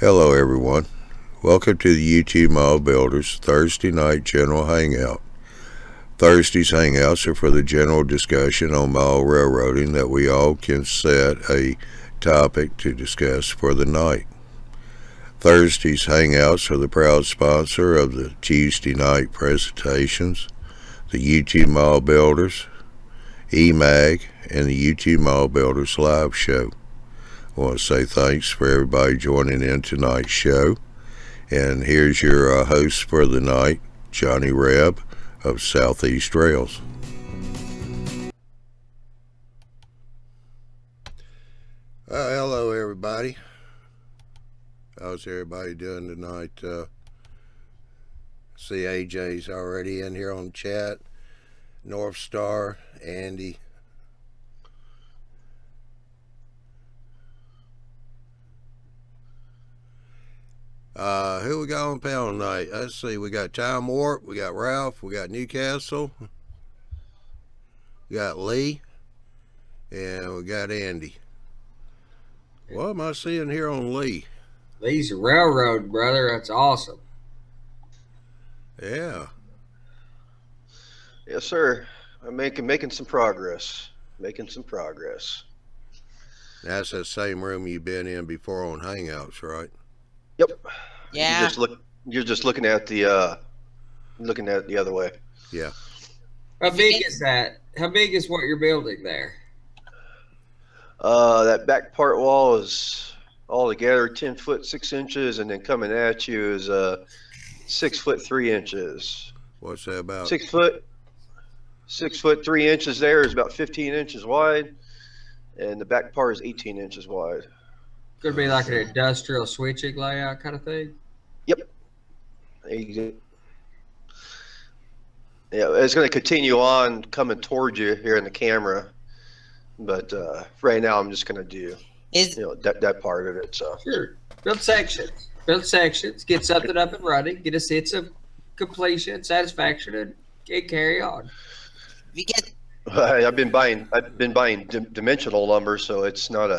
Hello, everyone. Welcome to the YouTube Model Builders Thursday Night General Hangout. Thursday's Hangouts are for the general discussion on model railroading that we all can set a topic to discuss for the night. Thursday's Hangouts are the proud sponsor of the Tuesday night presentations, the YouTube Model Builders, eMag, and the YouTube Model Builders live show. I want to say thanks for everybody joining in tonight's show. And here's your host for the night, Johnny Reb of Southeast Rails. Hello, everybody. How's everybody doing tonight? See AJ's already in here on chat. North Star, Andy. Who we got on panel tonight? Let's see. We got Time Warp. We got Ralph. We got Newcastle. We got Lee. And we got Andy. What am I seeing here on Lee? Lee's a railroad, brother. That's awesome. Yeah. Yes, sir. I'm making some progress. Making some progress. That's the same room you've been in before on Hangouts, right? Yep. Yeah. You're just looking at the other way. Yeah. How big is that? How big is what you're building there? That back part wall is all together 10 foot 6 inches, and then coming at you is 6 foot 3 inches. What's that about? 6 foot 3 inches there is about 15 inches wide, and the back part is 18 inches wide. Could be like an industrial switching layout kind of thing. Yep. There you go. Yeah, it's going to continue on coming towards you here in the camera, but right now I'm just going to do that part of it. So sure, build sections, get something up and running, get a sense of completion, satisfaction, and carry on. We get I've been buying dimensional lumber, so it's not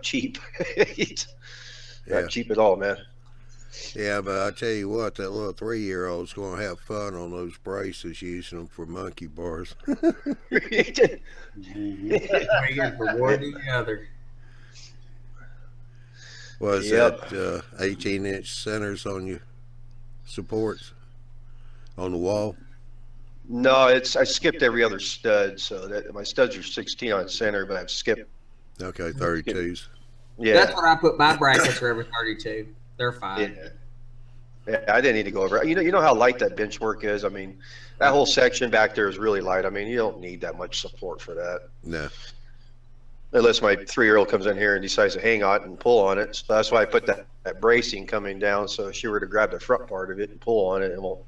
cheap. It's not cheap at all, man. Yeah, but I tell you what, that little 3-year-old's going to have fun on those braces using them for monkey bars. From one to the other. Was that 18-inch centers on your supports on the wall? No, I skipped every other stud, so that my studs are 16 on center, but I've skipped. Okay, 32s. Yeah, That's what I put my brackets for every 32. They're fine. Yeah, I didn't need to go over. You know how light that bench work is. I mean, that whole section back there is really light. I mean, you don't need that much support for that. No. Unless my 3-year-old comes in here and decides to hang on it and pull on it. So that's why I put that bracing coming down, so if she were to grab the front part of it and pull on it, it won't,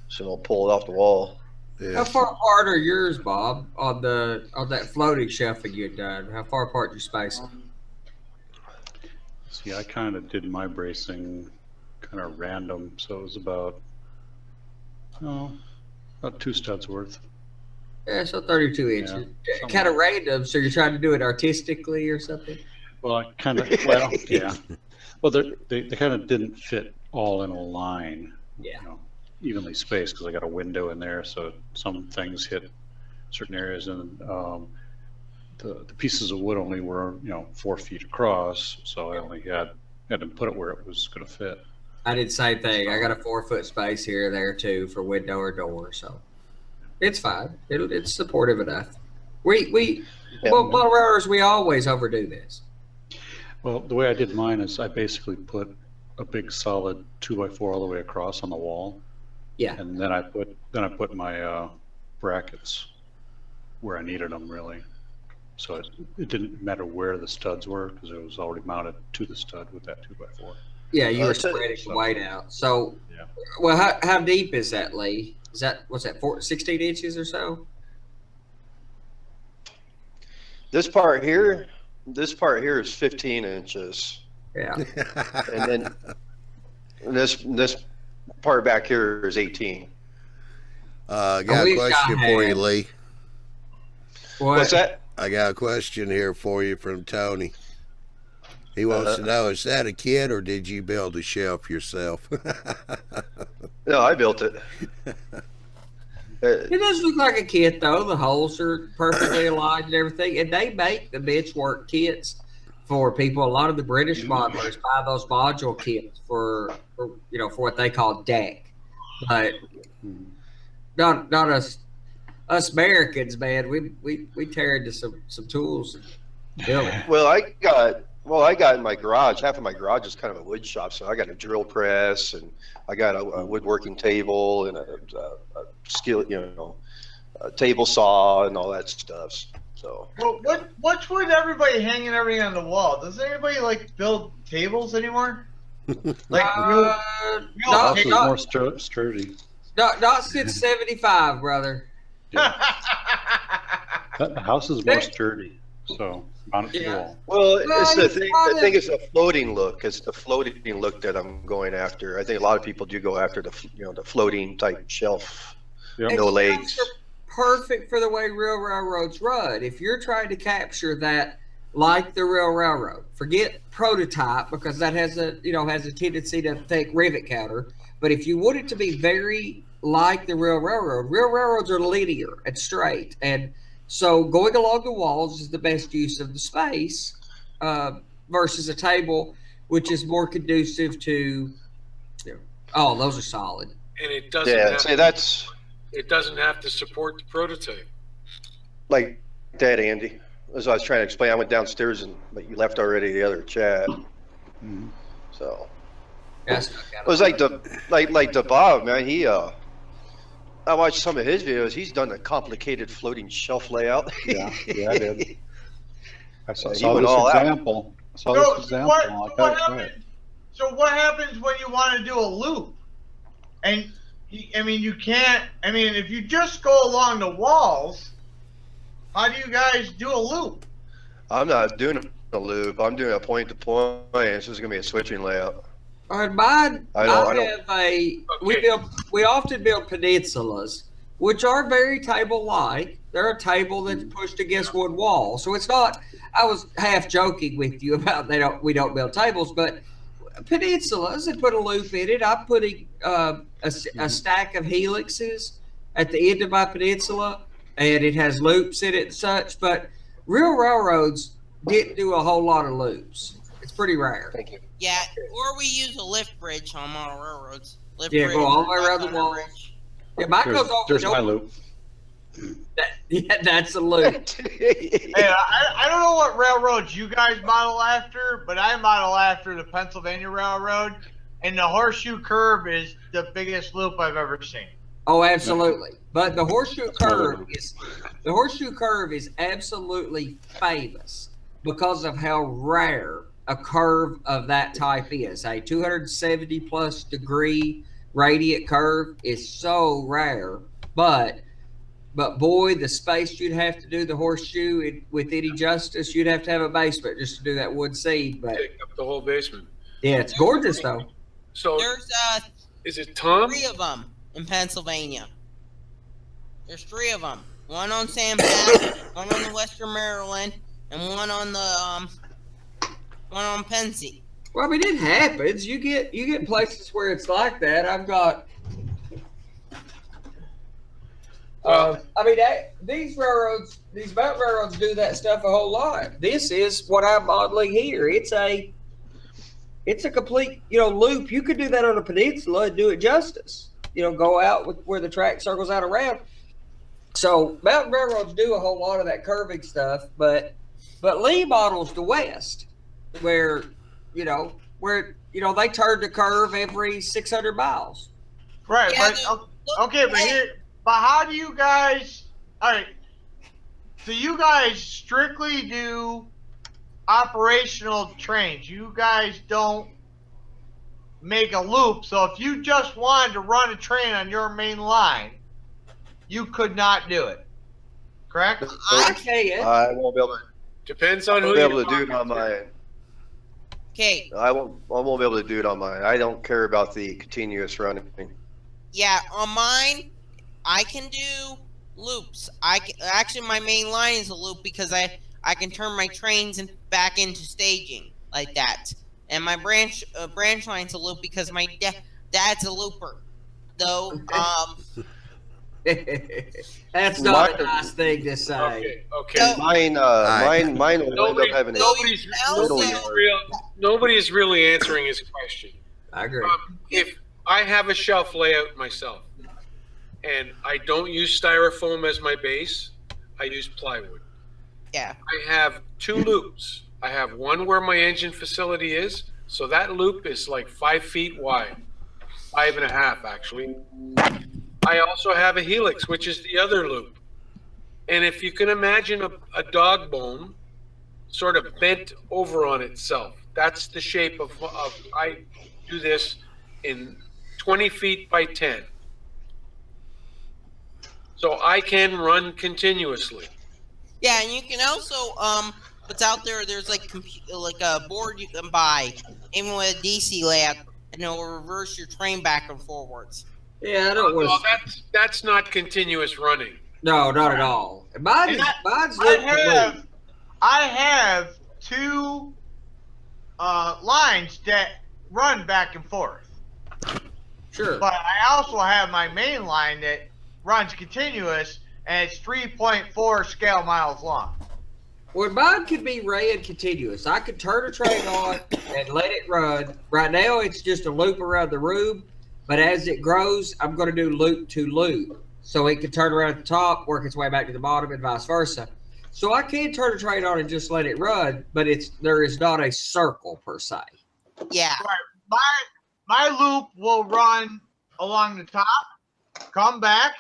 she won't pull it off the wall. Yeah. How far apart are yours, Bob, on that floating shelving you had done? How far apart you space them? See, I kind of did my bracing kind of random, so it was about 2 studs worth. Yeah, so 32 inches. Kind of random, so you're trying to do it artistically or something? Well, I kind of, yeah. Well, they kind of didn't fit all in a line. Yeah. Evenly spaced because I got a window in there, so some things hit certain areas, and the pieces of wood only were 4 feet across, so I only had to put it where it was going to fit. I did the same thing. I got a 4-foot space here or there too for window or door, so it's fine. It's supportive enough. Model railroaders, we always overdo this. Well, the way I did mine is I basically put a big solid 2x4 all the way across on the wall. Yeah. And then I put my brackets where I needed them, really. So it didn't matter where the studs were because it was already mounted to the stud with that 2x4. Yeah, you were spreading the weight out. So, yeah. Well, how deep is that, Lee? Is that 16 inches or so? This part here is 15 inches. Yeah. And then this part back here is 18. Got a question for you, Lee. What's that? I got a question here for you from Tony. He wants to know, is that a kit or did you build a shelf yourself? No, I built it. It does look like a kit, though. The holes are perfectly aligned and everything. And they make the benchwork kits for people. A lot of the British modelers buy those module kits for what they call deck. But not us Americans, man. We tear into some tools and build it. Well, I got in my garage. Half of my garage is kind of a wood shop, so I got a drill press and I got a woodworking table and a skill, a table saw and all that stuff. So. Well, what's with everybody hanging everything on the wall? Does anybody like build tables anymore? Like No, House is more sturdy. not since '75, brother. The house is more sturdy, so mount it to the wall. Well, it's the it's thing. part The thing is the floating look. It's the floating look that I'm going after. I think a lot of people do go after the floating type shelf, Yep. no legs. They're perfect for the way real railroads run. If you're trying to capture that like the real railroad, forget prototype because that has a tendency to take rivet counter. But if you want it to be very like the real railroads are linear and straight, and so going along the walls is the best use of the space versus a table, which is more conducive to. Oh, those are solid. And it doesn't. Yeah, have say that's It doesn't have to support the prototype. like that, Andy. As I was trying to explain, I went downstairs but you left already the other chat. Mhm. So That's it was like the Bob, man. I watched some of his videos. He's done a complicated floating shelf layout. Yeah, I did. I saw He went all this out. example. I saw So this example. I got it right. So what happens when you want to do a loop? And you can't. If you just go along the walls, how do you guys do a loop? I'm not doing a loop. I'm doing a point to point. It's just gonna be a switching layout. On mine, I don't- we often build peninsulas, which are very table-like. They're a table that's pushed against one wall, so it's not. I was half joking with you about we don't build tables, but peninsulas and put a loop in it. I'm putting a stack of helixes at the end of my peninsula, and it has loops in it and such. But real railroads didn't do a whole lot of loops. It's pretty rare. Thank you. Yeah, or we use a lift bridge on model railroads. Lift Yeah, bridge, go all the way truck around the under wall. bridge. Yeah, mine goes over. There's my loop. That's a loop. Hey, I don't know what railroads you guys model after, but I model after the Pennsylvania Railroad, and the horseshoe curve is the biggest loop I've ever seen. Oh, absolutely. But the horseshoe curve is absolutely famous because of how rare a curve of that type is. A 270 plus degree radiant curve is so rare, but boy, the space you'd have to do the horseshoe with any justice, you'd have to have a basement just to do that wood seed. But Take up the whole basement. yeah, it's gorgeous though. So There's is it Tom? 3 of them in Pennsylvania. There's 3 of them. One on San Pat, one on the Western Maryland, and one on the one on Pennsy. Well, I mean, it happens. You get places where it's like that. I've got. These mountain railroads do that stuff a whole lot. This is what I'm modeling here. It's a complete, loop. You could do that on a peninsula and do it justice. Go out with where the track circles out around. So mountain railroads do a whole lot of that curving stuff, but Lee models the West, where they turn the curve every 600 miles. Right, Yeah, but how do you guys? All right, so you guys strictly do operational trains. You guys don't make a loop. So if you just wanted to run a train on your main line, you could not do it. Correct? I can. I won't be able to. Depends on I who won't be you're able to do it talking on to. mine. Okay, I won't be able to do it on mine. I don't care about the continuous running. yeah, on mine, I can do loops. Actually, my main line is a loop because I can turn my trains back into staging. like that. And my branch line's a loop because my dad's a looper. Though, That's not a nice thing to say. Okay. So- Mine will end up having a Nobody's really answering his question. I agree. If I have a shelf layout myself, and I don't use styrofoam as my base, I use plywood. yeah. I have 2 loops. I have one where my engine facility is, so that loop is like 5 feet wide, 5.5 actually. I also have a helix, which is the other loop. And if you can imagine a dog bone sort of bent over on itself, that's the shape of I do this in 20 feet by 10. So I can run continuously. Yeah, and you can also what's out there? There's like a board you can buy, even with a DC layout, and it'll reverse your train back and forwards. Yeah, I don't Well, want to. that's not continuous running. No, not at all. Mine's I have 2 lines that run back and forth, sure. but I also have my main line that runs continuous, and it's 3.4 scale miles long. Well, mine could be ran continuous. I could turn a train on and let it run. Right now, it's just a loop around the room, but as it grows, I'm going to do loop to loop. So it can turn around at the top, work its way back to the bottom, and vice versa. So I can turn a train on and just let it run, but there is not a circle per se. Yeah. My loop will run along the top, come back,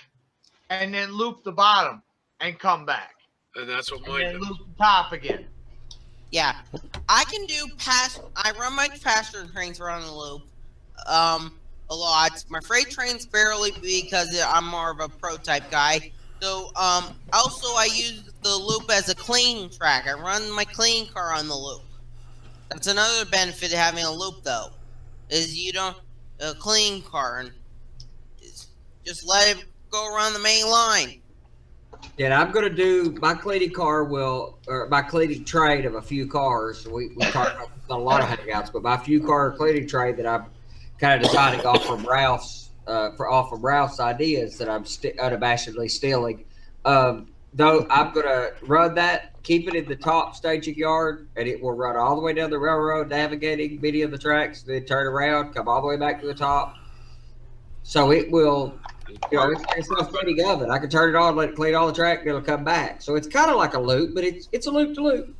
and then loop the bottom and come back, And that's what and mine then does. loop the top again. Yeah, I can do I run my passenger trains around the loop, a lot. My freight trains barely because I'm more of a prototype guy. So, also I use the loop as a clean track. I run my clean car on the loop. That's another benefit of having a loop, though, is you don't a clean car and just let it go around the main line. Yeah, I'm going to do my cleaning my cleaning trade of a few cars. We talked about a lot of hangouts, but my few car cleaning trade that I'm kind of deciding off from Ralph's ideas that I'm unabashedly stealing. Though I'm going to run that, keep it in the top staging yard, and it will run all the way down the railroad, navigating many of the tracks, then turn around, come all the way back to the top. So it will, it's not a cleaning oven. I can turn it on, let it clean all the track, and it'll come back. So it's kind of like a loop, but it's a loop to loop.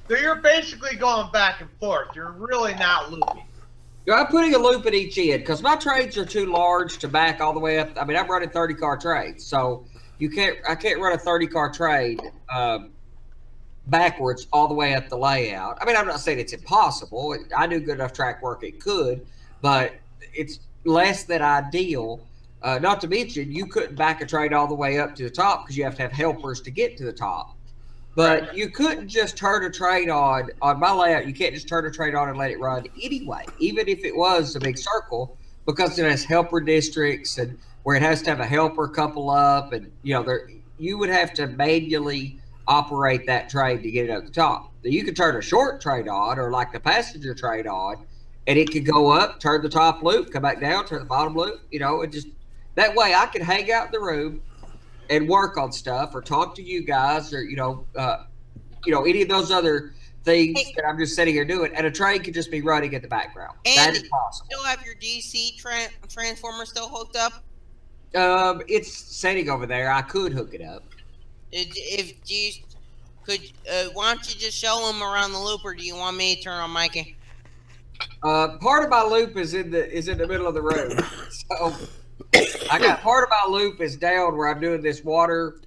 So you're basically going back and forth. You're really not looping. I'm putting a loop at each end because my trades are too large to back all the way up. I mean, I'm running 30-car trades, so I can't run a 30-car trade backwards all the way up the layout. I mean, I'm not saying it's impossible. I do good enough track work it could, but it's less than ideal. Not to mention, you couldn't back a trade all the way up to the top because you have to have helpers to get to the top. But you couldn't just turn a train on my layout. You can't just turn a train on and let it run anyway, even if it was a big circle, because it has helper districts and where it has to have a helper couple up, and you would have to manually operate that train to get it up the top. You could turn a short train on, or like the passenger train on, and it could go up, turn the top loop, come back down, turn the bottom loop. And just that way I could hang out in the room and work on stuff, or talk to you guys, or any of those other things that I'm just sitting here doing, and a train could just be running in the background. And that is possible. You still have your DC transformer still hooked up? It's sitting over there. I could hook it up. Why don't you just show them around the loop, or do you want me to turn on Mikey? Part of my loop is in the middle of the room, so I got part of my loop is down where I'm doing this water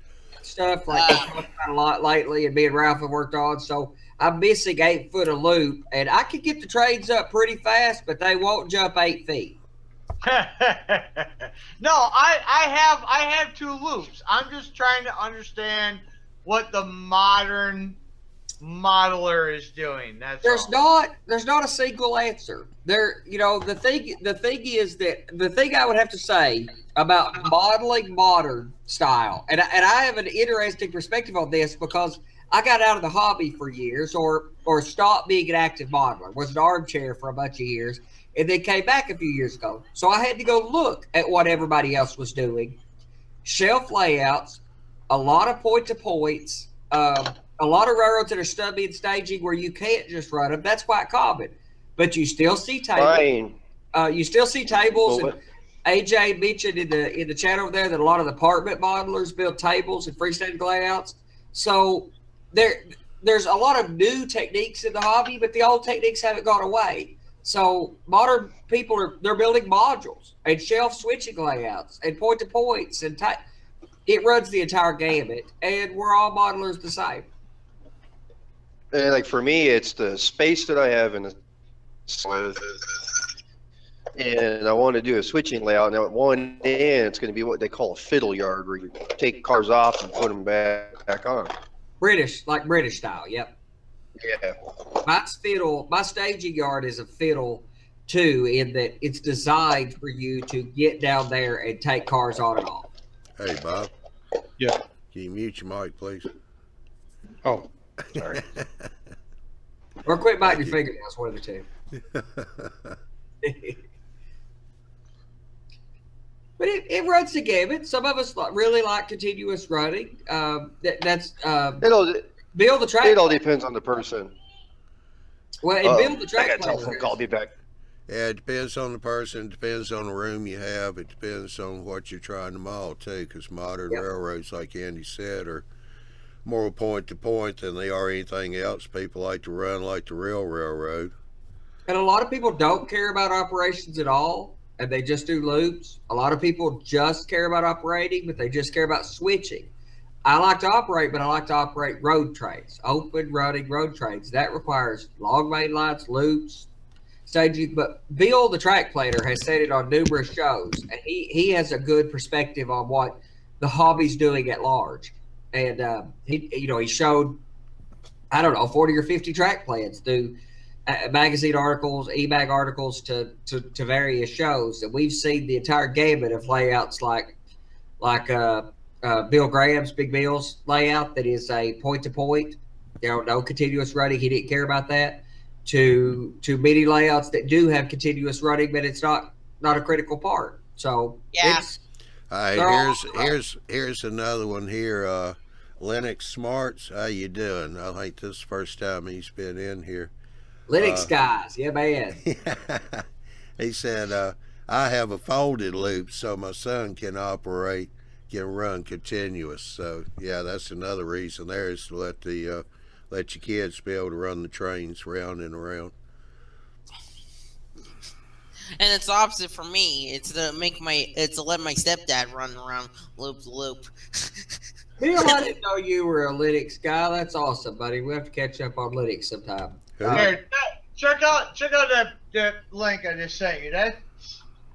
stuff, like I've talked about a lot lately, and me and Ralph have worked on. So I'm missing 8 foot of loop, and I can get the trades up pretty fast, but they won't jump 8 feet. No, I have 2 loops. I'm just trying to understand what the modern modeler is doing. There's not a single answer. The thing is that the thing I would have to say about modeling modern style, and I have an interesting perspective on this because I got out of the hobby for years, or stopped being an active modeler, was an armchair for a bunch of years, and then came back a few years ago. So I had to go look at what everybody else was doing. Shelf layouts, a lot of point-to-points, a lot of railroads that are stubby and staging where you can't just run them. That's quite common. But you still see tables. You still see tables. Well, and AJ mentioned in the chat over there that a lot of the apartment modelers build tables and freestanding layouts. So there's a lot of new techniques in the hobby, but the old techniques haven't gone away. So modern people they're building modules and shelf switching layouts and point to points and it runs the entire gamut, and we're all modelers the same. And like for me, it's the space that I have in the and I want to do a switching layout. Now at one end, it's going to be what they call a fiddle yard, where you take cars off and put them back on. British style. Yep. Yeah. My staging yard is a fiddle too, in that it's designed for you to get down there and take cars on and off. Hey, Bob. Yeah. Can you mute your mic, please? Oh, sorry. Or quit biting your fingernails, one of the two. But it runs the gamut. Some of us really like continuous running. That's build the track. It all depends on the person. Well, and build the track. I got a telephone call. I'll be back. Yeah, it depends on the person. It depends on the room you have. It depends on what you're trying to model, too, because modern railroads, like Andy said, are more point-to-point than they are anything else. People like to run like the real railroad. And a lot of people don't care about operations at all, and they just do loops. A lot of people just care about operating, but they just care about switching. I like to operate, but I like to operate road trains, open running road trains. That requires long main lines, loops, staging. But Bill, the track planner, has said it on numerous shows, and he has a good perspective on what the hobby's doing at large. And he showed, I don't know, 40 or 50 track plans through magazine articles, eMag articles to various shows, and we've seen the entire gamut of layouts like Bill Graham's Big Bill's layout that is a point-to-point, no continuous running. He didn't care about that. To many layouts that do have continuous running, but it's not a critical part. So yeah. All right, here's another one here. Linux Smarts, how you doing? I think this is the first time he's been in here. Linux guys, yeah, man. He said, I have a folded loop so my son can run continuous. So yeah, that's another reason there, is to let your kids be able to run the trains round and around. And it's the opposite for me. It's to let my stepdad run around loop to loop. Bill, I didn't know you were a Linux guy. That's awesome, buddy. We have to catch up on Linux sometime. Here, check out that link I just sent you. That's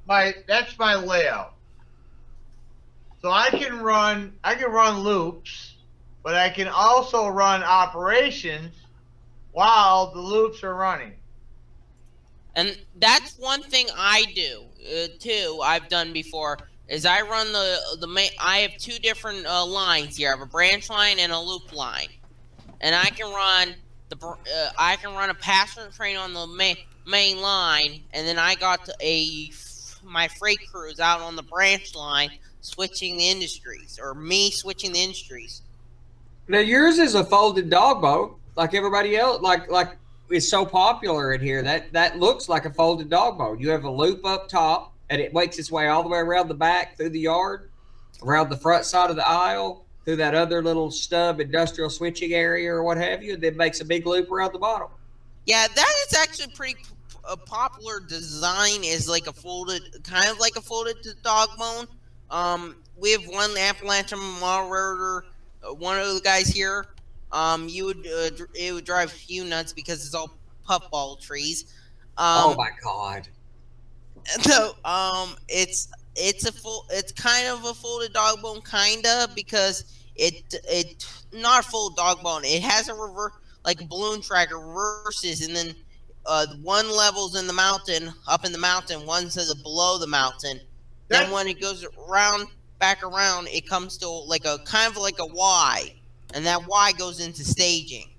my layout. So I can run loops, but I can also run operations while the loops are running. And that's one thing I do too. I've done before is I run the main. I have two different lines here. I have a branch line and a loop line, and I can run a passenger train on the main line, and then I got my freight crews out on the branch line switching the industries, or me switching the industries. Now yours is a folded dog boat, like everybody else. Like it's so popular in here that looks like a folded dog boat. You have a loop up top, and it makes its way all the way around the back through the yard, around the front side of the aisle, through that other little stub industrial switching area or what have you, and then makes a big loop around the bottom. Yeah, that is actually pretty popular design. Is like kind of like a folded dog bone. We have one Appalachian model railroader, one of the guys here. It would drive you nuts because it's all puffball trees. Oh my God. So it's kind of a folded dog bone, kinda, because it not a full dog bone. It has a like a balloon tracker reverses, and then one level's in the mountain, up in the mountain, one's below the mountain. Then when it goes back around, it comes to like a kind of like a Y. and that Y goes into staging.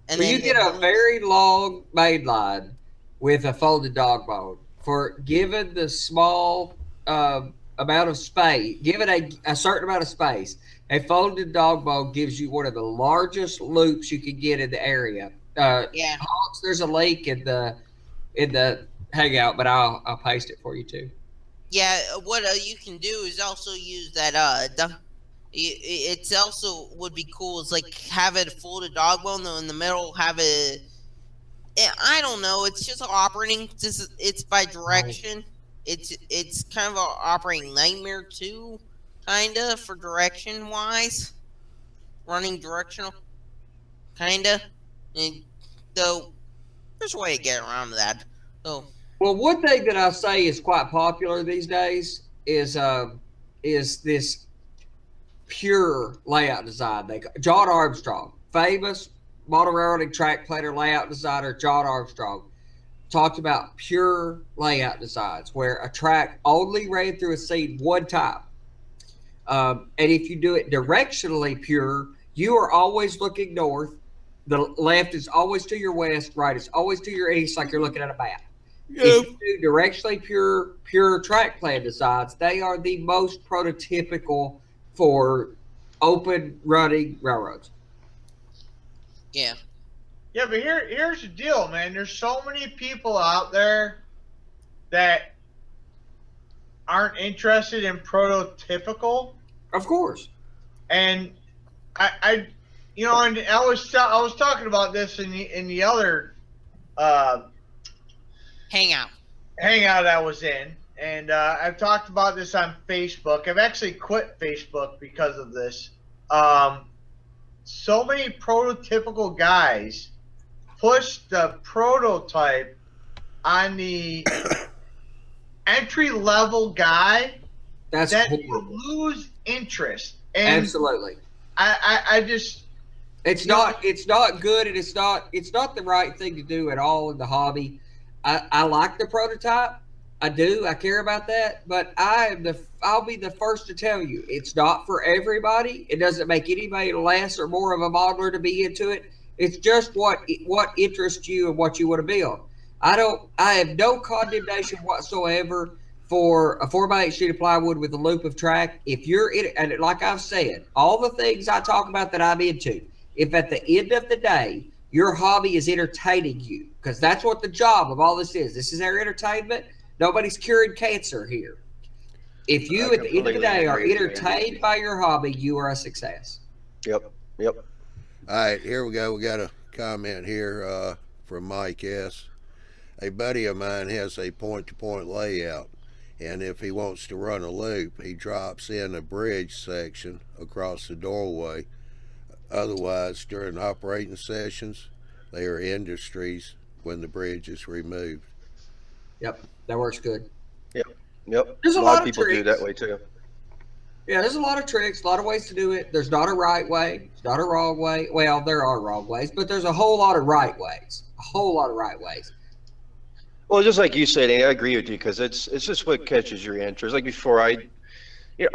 And Well, then you get a very long main line with a folded dog bone for given the small amount of space, given a certain amount of space. A folded dog bone gives you one of the largest loops you can get in the area. Yeah. Hawks, there's a link in the hangout, but I'll paste it for you too. Yeah, what you can do is also use that it's also would be cool is like have it folded dog bone though in the middle have it. I don't know. It's just operating. It's by direction. It's kind of an operating nightmare too, kinda for direction wise, running directional, kinda. And though there's a way to get around that. So Well, one thing that I say is quite popular these days is this pure layout design. John Armstrong, famous model railroading track planner layout designer, John Armstrong, talked about pure layout designs where a track only ran through a scene one time. And if you do it directionally pure, you are always looking north. The left is always to your west, right is always to your east, like you're looking at a map. If you do directionally pure track plan designs, they are the most prototypical for open running railroads. yeah. Yeah, but here's the deal, man. There's so many people out there that aren't interested in prototypical, Of course. and I you know, and I was talking about this in the other Hangout. hangout I was in, and I've talked about this on Facebook. I've actually quit Facebook because of this. So many prototypical guys push the prototype on the entry level guy That's that horrible. you lose interest. And Absolutely. I just It's not good, and it's not the right thing to do at all in the hobby. I like the prototype. I do. I care about that, but I'll be the first to tell you it's not for everybody. It doesn't make anybody less or more of a modeler to be into it. It's just what interests you and what you want to build. I have no condemnation whatsoever for a 4x8 sheet of plywood with a loop of track. If you're in it, and like I've said, all the things I talk about that I'm into, if at the end of the day, your hobby is entertaining you, because that's what the job of all this is. This is our entertainment. Nobody's curing cancer here. If you, at the end of the day, are entertained by your hobby, you are a success. Yep. All right, here we go. We got a comment here from Mike S. A buddy of mine has a point-to-point layout, and if he wants to run a loop, he drops in a bridge section across the doorway. Otherwise, during operating sessions, they are industries when the bridge is removed. Yep, that works good. Yep. There's a lot of people do tricks. that way too. Yeah, there's a lot of tricks, a lot of ways to do it. There's not a right way. There's not a wrong way. Well, there are wrong ways, but there's a whole lot of right ways. A whole lot of right ways. Well, just like you said, I agree with you because it's just what catches your interest. Like before, I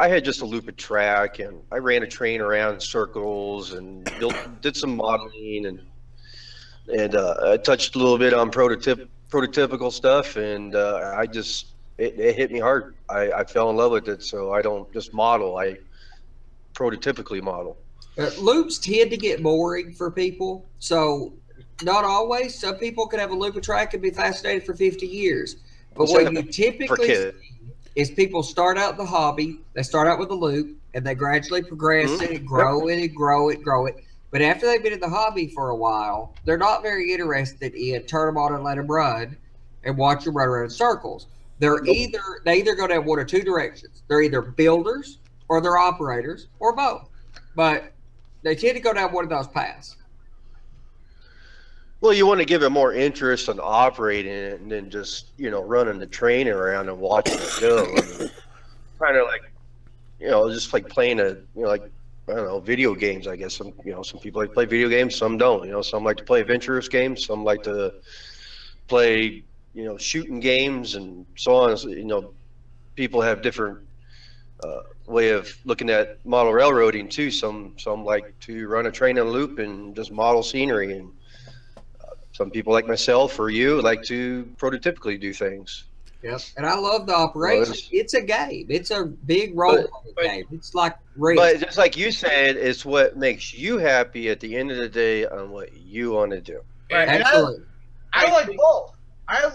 had just a loop of track, and I ran a train around in circles and did some modeling, and I touched a little bit on prototypical stuff, and it hit me hard. I fell in love with it, so I don't just model. I prototypically model. Loops tend to get boring for people, so not always. Some people could have a loop of track and be fascinated for 50 years. But what you typically see is people start out the hobby, they start out with a loop, and they gradually progress it and grow it and grow it. But after they've been in the hobby for a while, they're not very interested in turn them on and let them run and watch them run around in circles. They either go down one or two directions. They're either builders or they're operators or both. But they tend to go down one of those paths. Well, you want to give it more interest on operating it than just, running the train around and watching it go. Kind of like, just like playing I don't know, video games, I guess. Some people like to play video games, some don't. Some like to play adventurous games, some like to play, shooting games and so on. So, people have different way of looking at model railroading too. Some like to run a train in a loop and just model scenery, and some people like myself or you like to prototypically do things. Yep. And I love the Well, operation. there's- It's a game. It's a big role But- game. It's like But race. just like you said, it's what makes you happy at the end of the day on what you want to do. Right. And Absolutely. I like both. I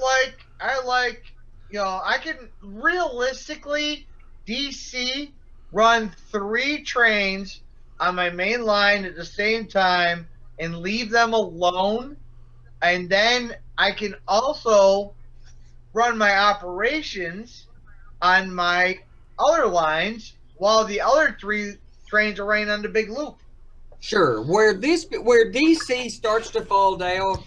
like, you know, I can realistically DC run 3 trains on my main line at the same time and leave them alone. And then I can also run my operations on my other lines while the other 3 trains are running on the big loop. Sure. Where DC starts to fall down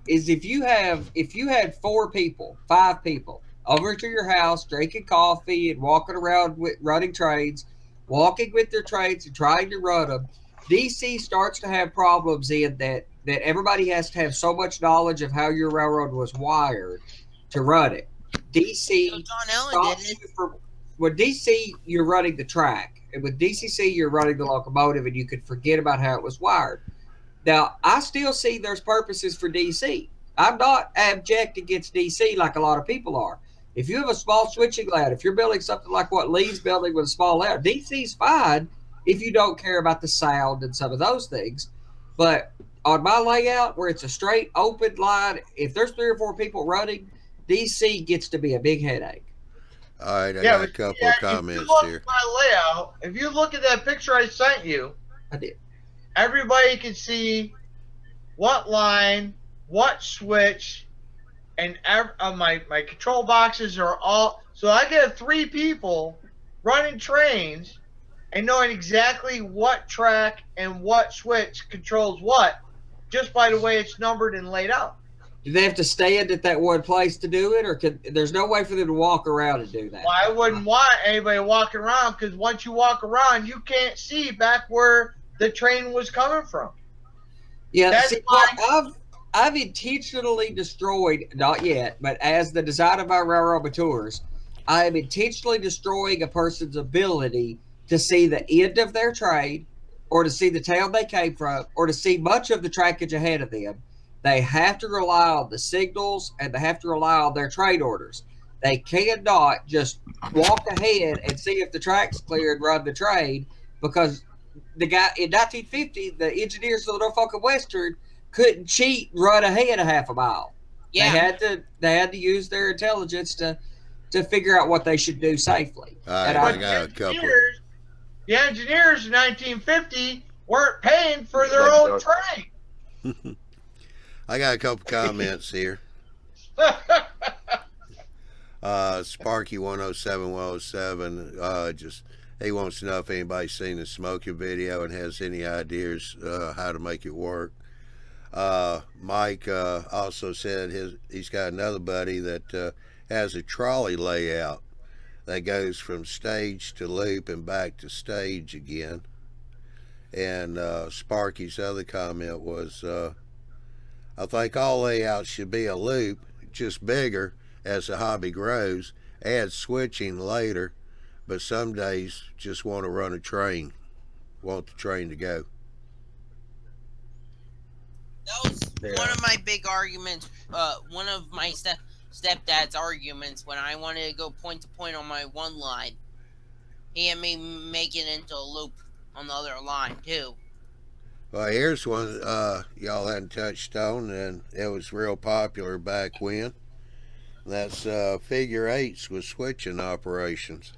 is if you had 4 people, 5 people over to your house drinking coffee and walking around with running trades, walking with their trades and trying to run them. DC starts to have problems in that everybody has to have so much knowledge of how your railroad was wired to run it. DC So John Allen stops did it. you from with DC you're running the track, and with DCC you're running the locomotive, and you could forget about how it was wired. Now I still see there's purposes for DC. I'm not abject against DC like a lot of people are. If you have a small switching layout, if you're building something like what Lee's building with a small layout, DC's fine if you don't care about the sound and some of those things. But on my layout, where it's a straight open line, if there's 3 or 4 people running, DC gets to be a big headache. All right, I Yeah, got a but couple yeah, of if you comments look here. at my layout, if you look at that picture I sent you, I did. everybody can see what line, what switch, and my control boxes are all. So I can have 3 people running trains and knowing exactly what track and what switch controls what, just by the way it's numbered and laid out. Do they have to stand at that one place to do it, or there's no way for them to walk around and do that? Well, I wouldn't want anybody walking around, because once you walk around, you can't see back where the train was coming from. Yeah, That's see, why- I've intentionally destroyed, not yet, but as the design of my railroad matures, I am intentionally destroying a person's ability to see the end of their trade, or to see the town they came from, or to see much of the trackage ahead of them. They have to rely on the signals, and they have to rely on their trade orders. They cannot just walk ahead and see if the track's clear and run the trade, because the guy in 1950, the engineers of the Norfolk and Western couldn't cheat and run ahead a half a mile. Yeah. They had to use their intelligence to figure out what they should do safely. All right, And I But got a couple. the engineers in 1950 weren't paying for their own train. I got a couple comments here. Sparky 107 just he wants to know if anybody's seen the smoking video and has any ideas how to make it work. Mike also said he's got another buddy that has a trolley layout that goes from stage to loop and back to stage again. And Sparky's other comment was, I think all layouts should be a loop, just bigger as the hobby grows. Add switching later, but some days just want to run a train, want the train to go. That was Yeah. one of my big arguments. One of my stepdad's arguments when I wanted to go point to point on my one line. He had me make it into a loop on the other line too. Well, here's one y'all hadn't touched on, and it was real popular back when. That's figure eights with switching operations.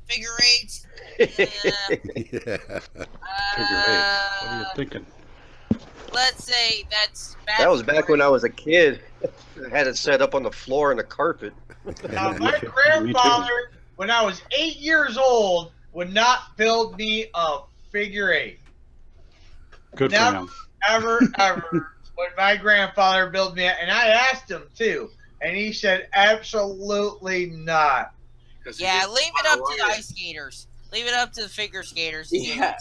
Figure eights. Yeah. Figure eight. What are you thinking? Let's say that's That was back when I was a kid. I had it set up on the floor and the carpet. Now, my Me too. grandfather, when I was 8 years old, would not build me a figure eight. Good for Never, him. ever would my grandfather build me, and I asked him too, and he said absolutely not. Yeah, leave it up to the ice skaters. Leave it up to the figure skaters. to do Yeah. it.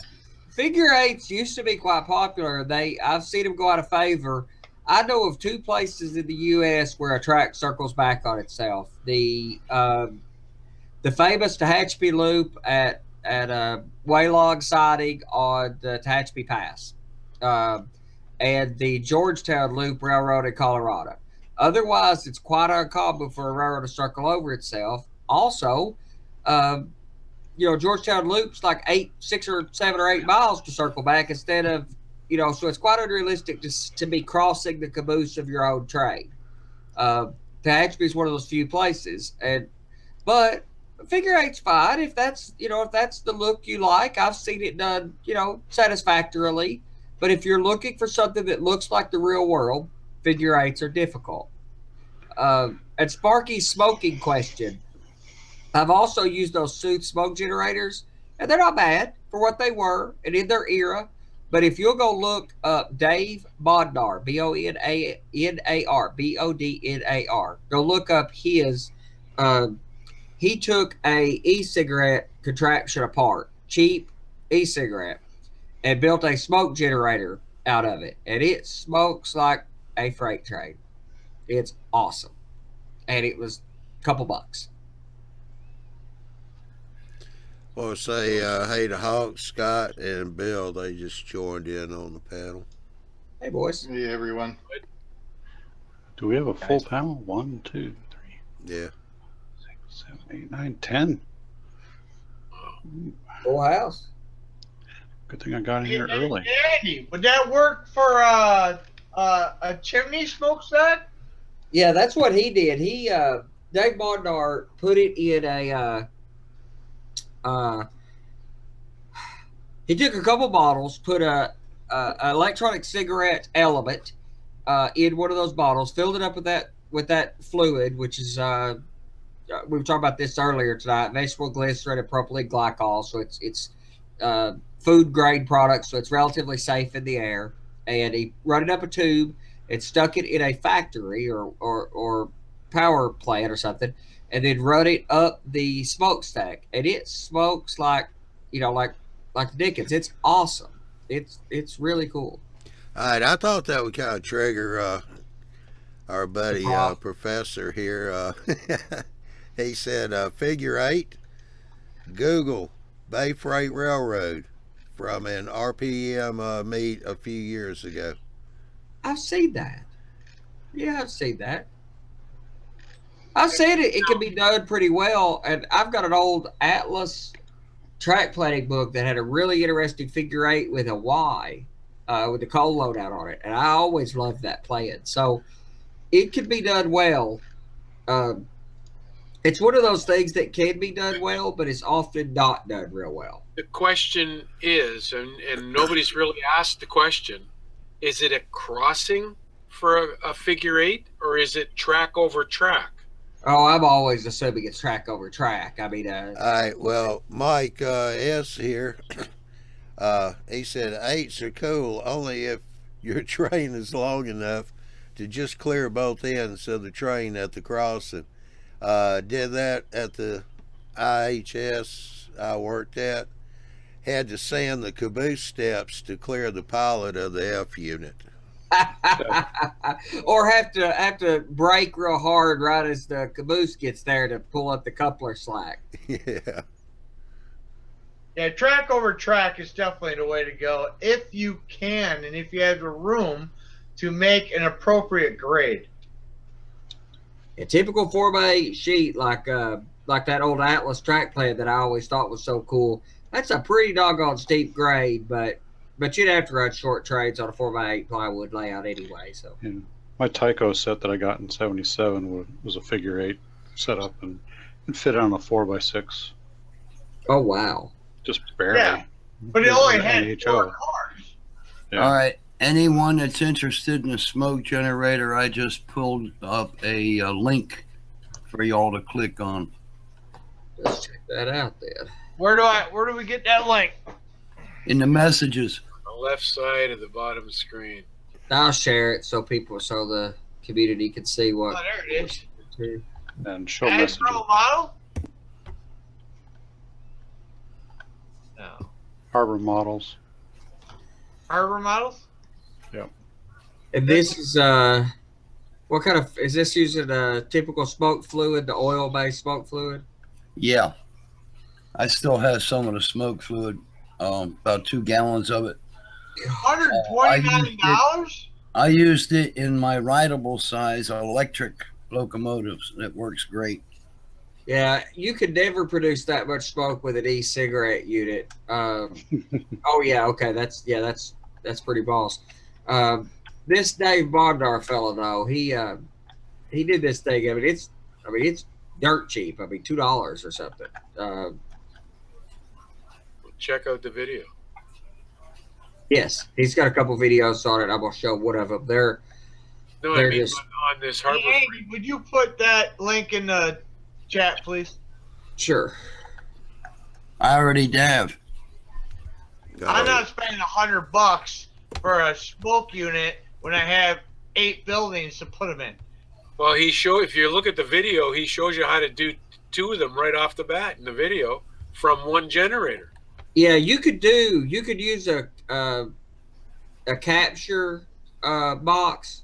Figure eights used to be quite popular. I've seen them go out of favor. I know of 2 places in the U.S. where a track circles back on itself. The the famous Tehachapi Loop at Waylog siding on the Tehachapi Pass, and the Georgetown Loop Railroad in Colorado. Otherwise, it's quite uncommon for a railroad to circle over itself. Also, Georgetown Loop's like 6 or 7 or 8 miles to circle back instead of, so it's quite unrealistic to be crossing the caboose of your own train. Tehachapi is one of those few places, but figure eight's fine if that's the look you like. I've seen it done, satisfactorily. But if you're looking for something that looks like the real world, figure eights are difficult. And Sparky's smoking question. I've also used those Sooth smoke generators, and they're not bad for what they were and in their era. But if you'll go look up Dave Bodnar, Bonanar, Bodnar, go look up his. He took a e-cigarette contraption apart, cheap e-cigarette, and built a smoke generator out of it. And it smokes like a freight train. It's awesome. And it was a couple bucks. Well, say hey to Hawk, Scott, and Bill. They just joined in on the panel. Hey, boys. Hey, everyone. Do we have a full panel? 1, 2, 3, Yeah. 6, 7, 8, 9, 10. Full house. Good thing I got in here early. Andy, would that work for a chimney smokestack? Yeah, that's what he did. Dave Bodnar put it in a. He took a couple bottles, put a electronic cigarette element in one of those bottles, filled it up with that fluid, which is we were talking about this earlier tonight. Vegetable glycerin and propylene glycol, so it's food grade product, so it's relatively safe in the air. And he run it up a tube and stuck it in a factory or power plant or something, and then run it up the smokestack, and it smokes like the Dickens. It's awesome. It's really cool. All right, I thought that would kind of trigger our buddy professor here. He said, figure eight, Google Bay Freight Railroad from an RPM meet a few years ago. I've seen that. Yeah, I've seen that. I said it can be done pretty well, and I've got an old Atlas track planning book that had a really interesting figure eight with a Y, with the coal loadout on it, and I always loved that plan. So it can be done well. It's one of those things that can be done well, but it's often not done real well. The question is, and nobody's really asked the question, is it a crossing for a figure eight, or is it track over track? Oh, I'm always assuming it's track over track. I mean, all right. Well, Mike S here, he said eights are cool only if your train is long enough to just clear both ends of the train at the crossing. Did that at the IHS I worked at. Had to sand the caboose steps to clear the pilot of the F unit. Or have to brake real hard right as the caboose gets there to pull up the coupler slack. Yeah. Yeah, track over track is definitely the way to go if you can and if you have the room to make an appropriate grade. A typical 4x8 sheet like that old Atlas track plan that I always thought was so cool. That's a pretty doggone steep grade, but you'd have to run short trains on a 4x8 plywood layout anyway. So Yeah. My Tyco set that I got in '77 was a figure eight set up and fit on a 4x6. oh wow. Just barely. Yeah, but it only had NHO. 4 cars. Yeah. All right. Anyone that's interested in a smoke generator, I just pulled up a link for y'all to click on. Let's check that out then. Where do we get that link? In the messages. The left side of the bottom screen. I'll share it so the community can see what. Oh, there it is. And show Add messages. pro model? No. Harbor models. Harbor models? And this is what kind of is this using a typical smoke fluid, the oil-based smoke fluid? Yeah. I still have some of the smoke fluid, about 2 gallons of it. $129? I used it in my rideable size electric locomotives. It works great. Yeah, you could never produce that much smoke with an e-cigarette unit. Oh yeah, okay, that's pretty boss. This Dave Bondar fellow though, he did this thing. I mean, it's dirt cheap. I mean, $2 or something. Check out the video. Yes, he's got a couple videos on it. I'm gonna show one of them. No, They're I mean just- on this Harbor Hey, Freight. would you put that link in the chat, please? Sure. I already have. I'm not spending $100 for a smoke unit when I have 8 buildings to put them in. Well, if you look at the video, he shows you how to do 2 of them right off the bat in the video from one generator. Yeah, you could use a capture box,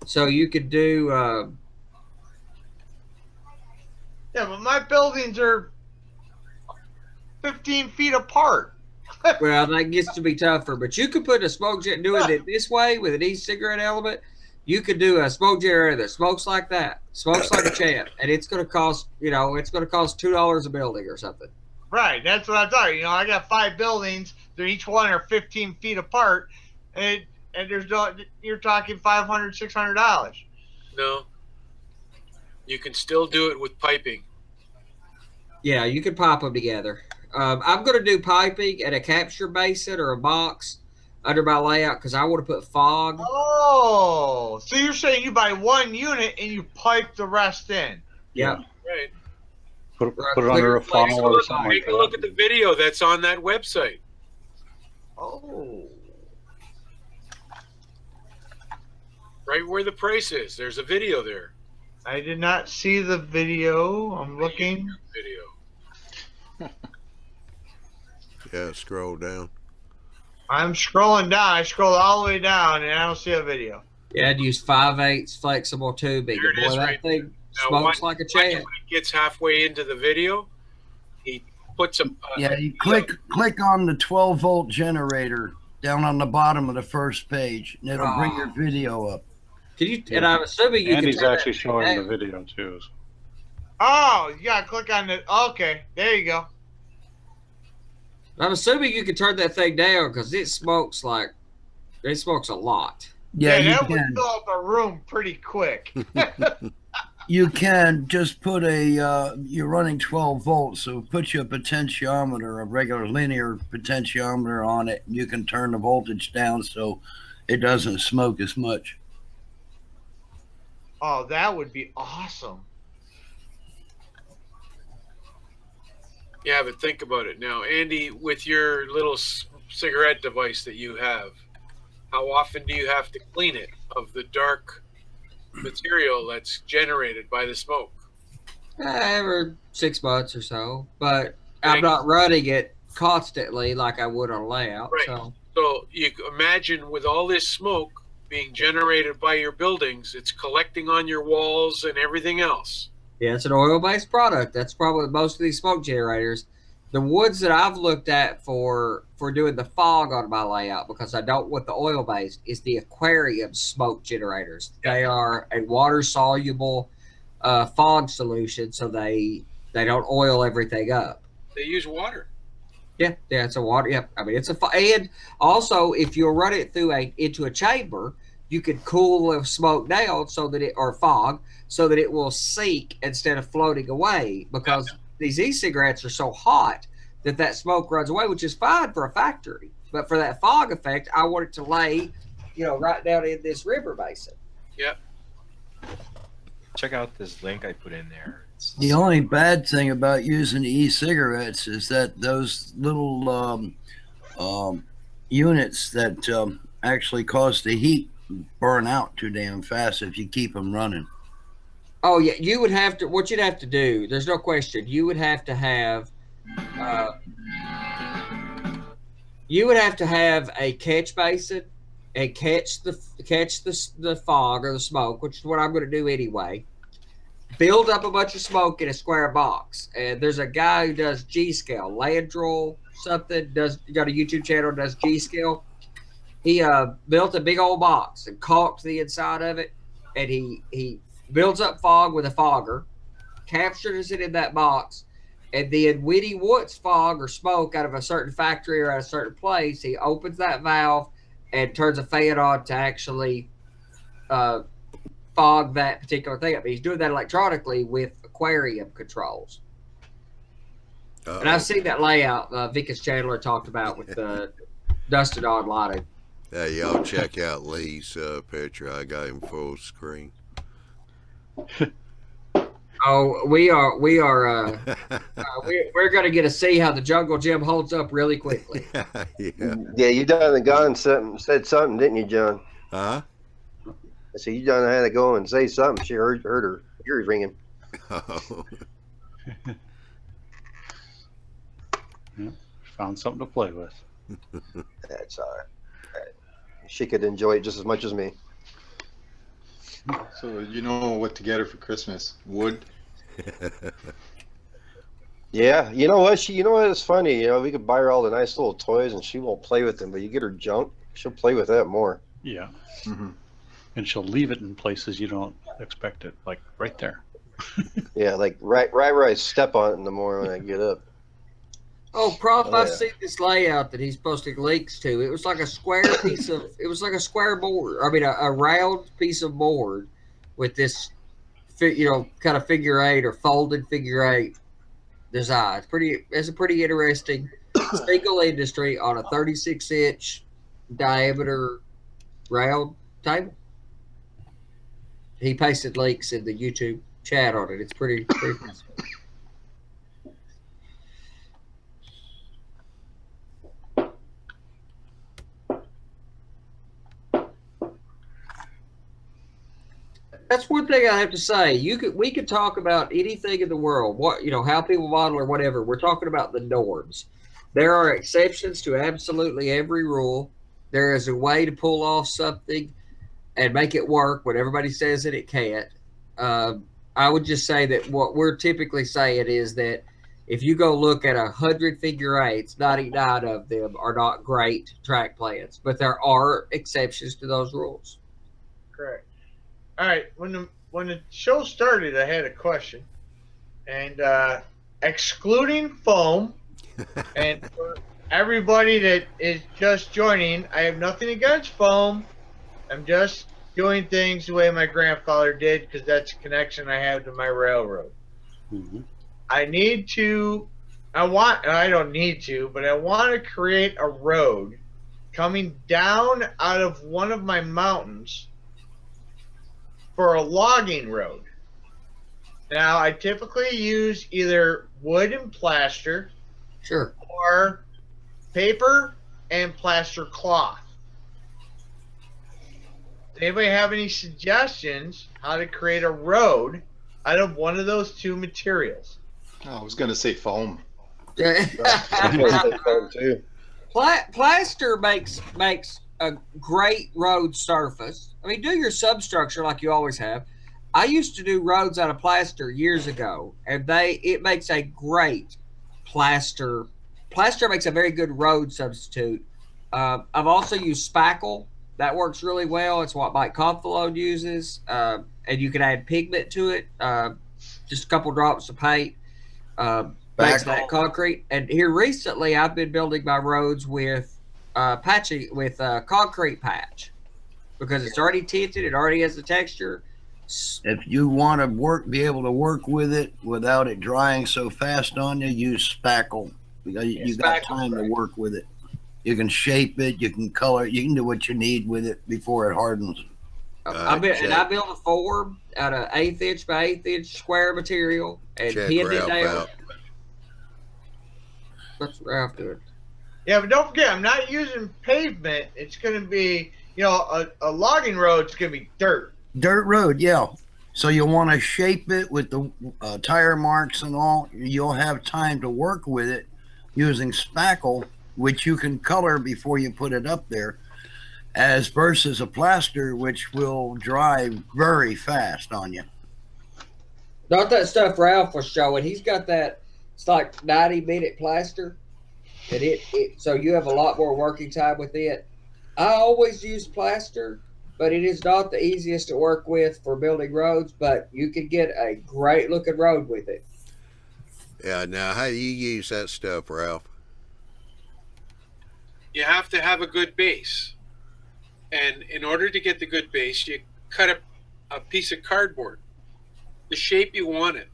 so you could do. Yeah, but my buildings are 15 feet apart. Well, that gets to be tougher, but you could put a smoke jet doing it this way with an e-cigarette element. You could do a smoke generator that smokes like that, smokes like a champ, and it's going to cost $2 a building or something. Right, that's what I thought. You know, I got 5 buildings. They're each one are 15 feet apart, and there's no. You're talking $500, $600. No. You can still do it with piping. Yeah, you could pipe them together. I'm going to do piping and a capture basin or a box under my layout because I want to put fog. Oh, so you're saying you buy 1 unit and you pipe the rest in? Yeah. Right. Put it under a funnel or something like Take a look at that. the video that's on that website. Oh. Right where the price is. There's a video there. I did not see the video. I'm looking. Video. Yeah, scroll down. I'm scrolling down. I scrolled all the way down and I don't see a video. Yeah, I'd use 5/8 flexible tubing. There it Boy, is that right thing Now, smokes watch- like a watch champ. When he gets halfway into the video, he puts a Yeah, you click on the 12-volt generator down on the bottom of the first page, and it'll bring your video up. Can you? And I'm assuming you And can. he's turn actually that showing down. the video too. So. Oh, you gotta click on the. Okay, there you go. I'm assuming you can turn that thing down because it smokes a lot. Yeah, you that would can. fill up a room pretty quick. You can just put you're running 12 volts, so put you a potentiometer, a regular linear potentiometer on it. You can turn the voltage down so it doesn't smoke as much. Oh, that would be awesome. Yeah, but think about it now, Andy. With your little cigarette device that you have, how often do you have to clean it of the dark material that's generated by the smoke? Every 6 months or so, but I'm not running it constantly like I would on a layout. Right. So you imagine with all this smoke being generated by your buildings, it's collecting on your walls and everything else. Yeah, it's an oil-based product. That's probably most of these smoke generators. The woods that I've looked at for doing the fog on my layout, because I don't want the oil-based, is the aquarium smoke generators. They are a water-soluble fog solution, so they don't oil everything up. They use water. Yeah, it's a water. Yeah, I mean and also if you run it into a chamber, you could cool the smoke down or fog so that it will sink instead of floating away, because these e-cigarettes are so hot that smoke runs away, which is fine for a factory. But for that fog effect, I want it to lay, right down in this river basin. Yep. Check out this link I put in there. The only bad thing about using e-cigarettes is that those little units that actually cause the heat burn out too damn fast if you keep them running. Oh yeah, you would have to. What you'd have to do, there's no question. You would have to have. You would have to have a catch basin and catch the fog or the smoke, which is what I'm going to do anyway. build up a bunch of smoke in a square box. And there's a guy who does G scale, Landrel something, you got a YouTube channel, does G scale. He built a big old box and caulked the inside of it, and he builds up fog with a fogger, captures it in that box, and then when he wants fog or smoke out of a certain factory or at a certain place, he opens that valve and turns a fan on to actually fog that particular thing up. He's doing that electronically with aquarium controls. Uh-oh. And I've seen that layout Vickers Chandler talked about with Dustin on lighting. Yeah, y'all check out Lee's picture. I got him full screen. Oh, we're going to get to see how the Jungle Gym holds up really quickly. Yeah. Yeah, you done the gun said something, didn't you, John? Huh? I said you done had to go and say something. She heard her ears ringing. Oh. Yeah, found something to play with. That's all right. She could enjoy it just as much as me. So you know what to get her for Christmas? Wood. Yeah, you know what? You know what? It's funny. You know, we could buy her all the nice little toys, and she won't play with them. But you get her junk, she'll play with that more. Yeah. Mm-hmm. And she'll leave it in places you don't expect it, like right there. Yeah, like right where I step on it in the morning when I get up. Oh, Prof, Oh, I've yeah. seen this layout that he's posting links to. It was like a square piece of, it was like a square board. I mean, a round piece of board with this, kind of figure eight or folded figure eight design. It's a pretty interesting single industry on a 36-inch diameter round table. He pasted links in the YouTube chat on it. It's pretty impressive. That's one thing I have to say. We could talk about anything in the world, how people model or whatever. We're talking about the norms. There are exceptions to absolutely every rule. There is a way to pull off something and make it work when everybody says that it can't. I would just say that what we're typically saying is that if you go look at 100 figure eights, 99 of them are not great track plans, but there are exceptions to those rules. Correct. All right. When the show started, I had a question, and excluding foam, and for everybody that is just joining, I have nothing against foam. I'm just doing things the way my grandfather did because that's a connection I have to my railroad. Mm-hmm. I don't need to, but I want to create a road coming down out of one of my mountains for a logging road. Now, I typically use either wood and plaster, Sure, or paper and plaster cloth. Does anybody have any suggestions how to create a road out of one of those two materials? Oh, I was going to say foam. Too. Plaster makes a great road surface. I mean, do your substructure like you always have. I used to do roads out of plaster years ago, and it makes a great plaster. Plaster makes a very good road substitute. I've also used spackle. That works really well. It's what Mike Confalone uses, and you can add pigment to it. Just a couple drops of paint. Makes that concrete. And here recently, I've been building my roads with concrete patch because it's already tinted. It already has the texture. If you want to be able to work with it without it drying so fast on you, use spackle. You got time to work with it. You can shape it, you can color it, you can do what you need with it before it hardens. I built a form out of 1/8 inch by 1/8 inch square material and pinned it down. That's Ralph doing. Yeah, but don't forget, I'm not using pavement. It's going to be, a logging road. It's going to be dirt. Dirt road, yeah. So you want to shape it with the tire marks and all. You'll have time to work with it using spackle, which you can color before you put it up there, as versus a plaster, which will dry very fast on you. Not that stuff Ralph was showing. He's got that. It's like 90-minute plaster, and it so you have a lot more working time with it. I always use plaster, but it is not the easiest to work with for building roads. But you can get a great looking road with it. Yeah. Now, how do you use that stuff, Ralph? You have to have a good base. And in order to get the good base, you cut a piece of cardboard, the shape you want it,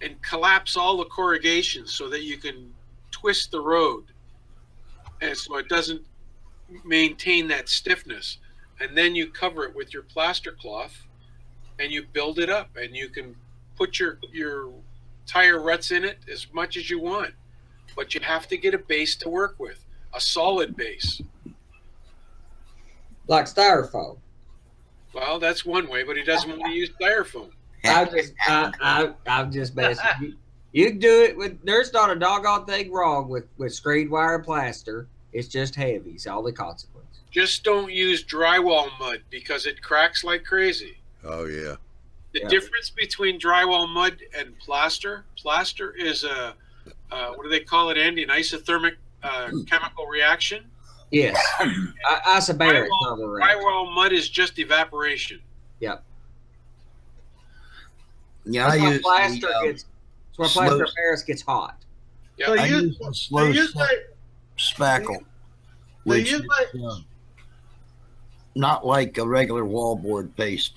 and collapse all the corrugations so that you can twist the road. And so it doesn't maintain that stiffness. And then you cover it with your plaster cloth and you build it up, and you can put your tire ruts in it as much as you want. But you have to get a base to work with, a solid base. Like styrofoam. Well, that's one way, but he doesn't want to use styrofoam. I'm just messing. You can do it with. There's not a doggone thing wrong with screen wire and plaster. It's just heavy. It's all the consequence. Just don't use drywall mud because it cracks like crazy. Oh yeah. The difference between drywall mud and plaster is a what do they call it, Andy? An isothermic chemical reaction. Yes, isobaric. Drywall mud is just evaporation. Yep. Yeah, That's I why use plaster the, gets. That's why plaster of Paris gets hot. Yep. So I you, use the slow use spackle, So which you is like- not like a regular wallboard paste.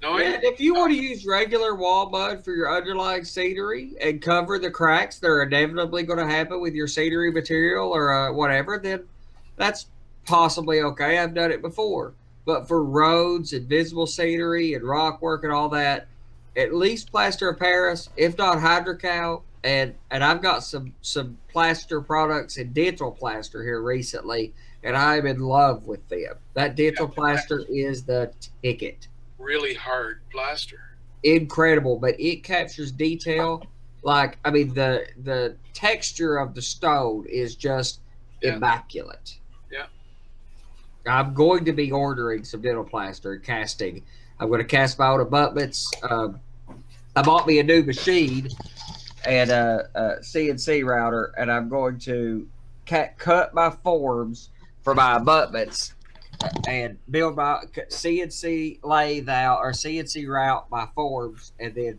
No, And if you want to use regular wall mud for your underlying scenery and cover the cracks that are inevitably going to happen with your scenery material or whatever, then that's possibly okay. I've done it before. But for roads and visible scenery and rock work and all that, at least plaster of Paris, if not hydrocal, and I've got some plaster products and dental plaster here recently, and I'm in love with them. That dental plaster is the ticket. really hard plaster. Incredible, but it captures detail. Like, I mean, the texture of the stone is just immaculate. Yeah. I'm going to be ordering some dental plaster and casting. I'm going to cast my own abutments. I bought me a new machine and a CNC router, and I'm going to cut my forms for my abutments and build my CNC lathe out or CNC route my forms, and then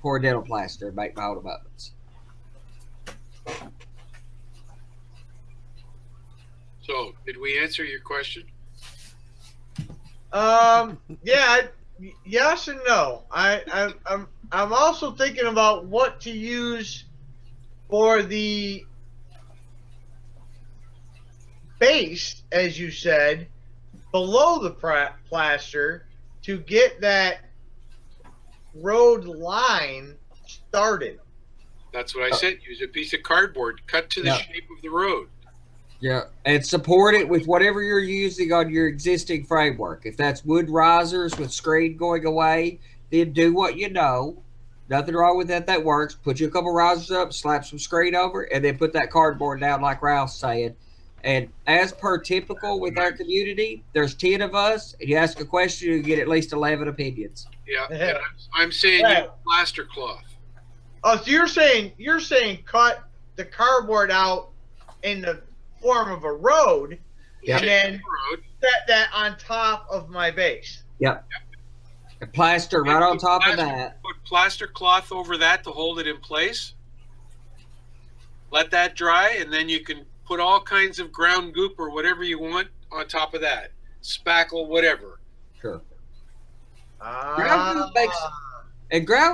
pour dental plaster and make my own abutments. So, did we answer your question? Yeah, yes and no. I'm also thinking about what to use for the base, as you said, below the plaster to get that road line started. That's what I said. Use a piece of cardboard, cut to the shape of the road. Yeah, and support it with whatever you're using on your existing framework. If that's wood risers with screen going away, then do what you know. Nothing wrong with that. That works. Put you a couple risers up, slap some screen over, and then put that cardboard down like Ralph's saying. And as per typical with our community, there's 10 of us, and you ask a question, you get at least 11 opinions. Yeah, and I'm saying use plaster cloth. Oh, so you're saying cut the cardboard out in the form of a road, and then set that on top of my base. Yep. And plaster right on top of that. Put plaster cloth over that to hold it in place. Let that dry, and then you can put all kinds of ground goop or whatever you want on top of that. Spackle, whatever. Sure. Ground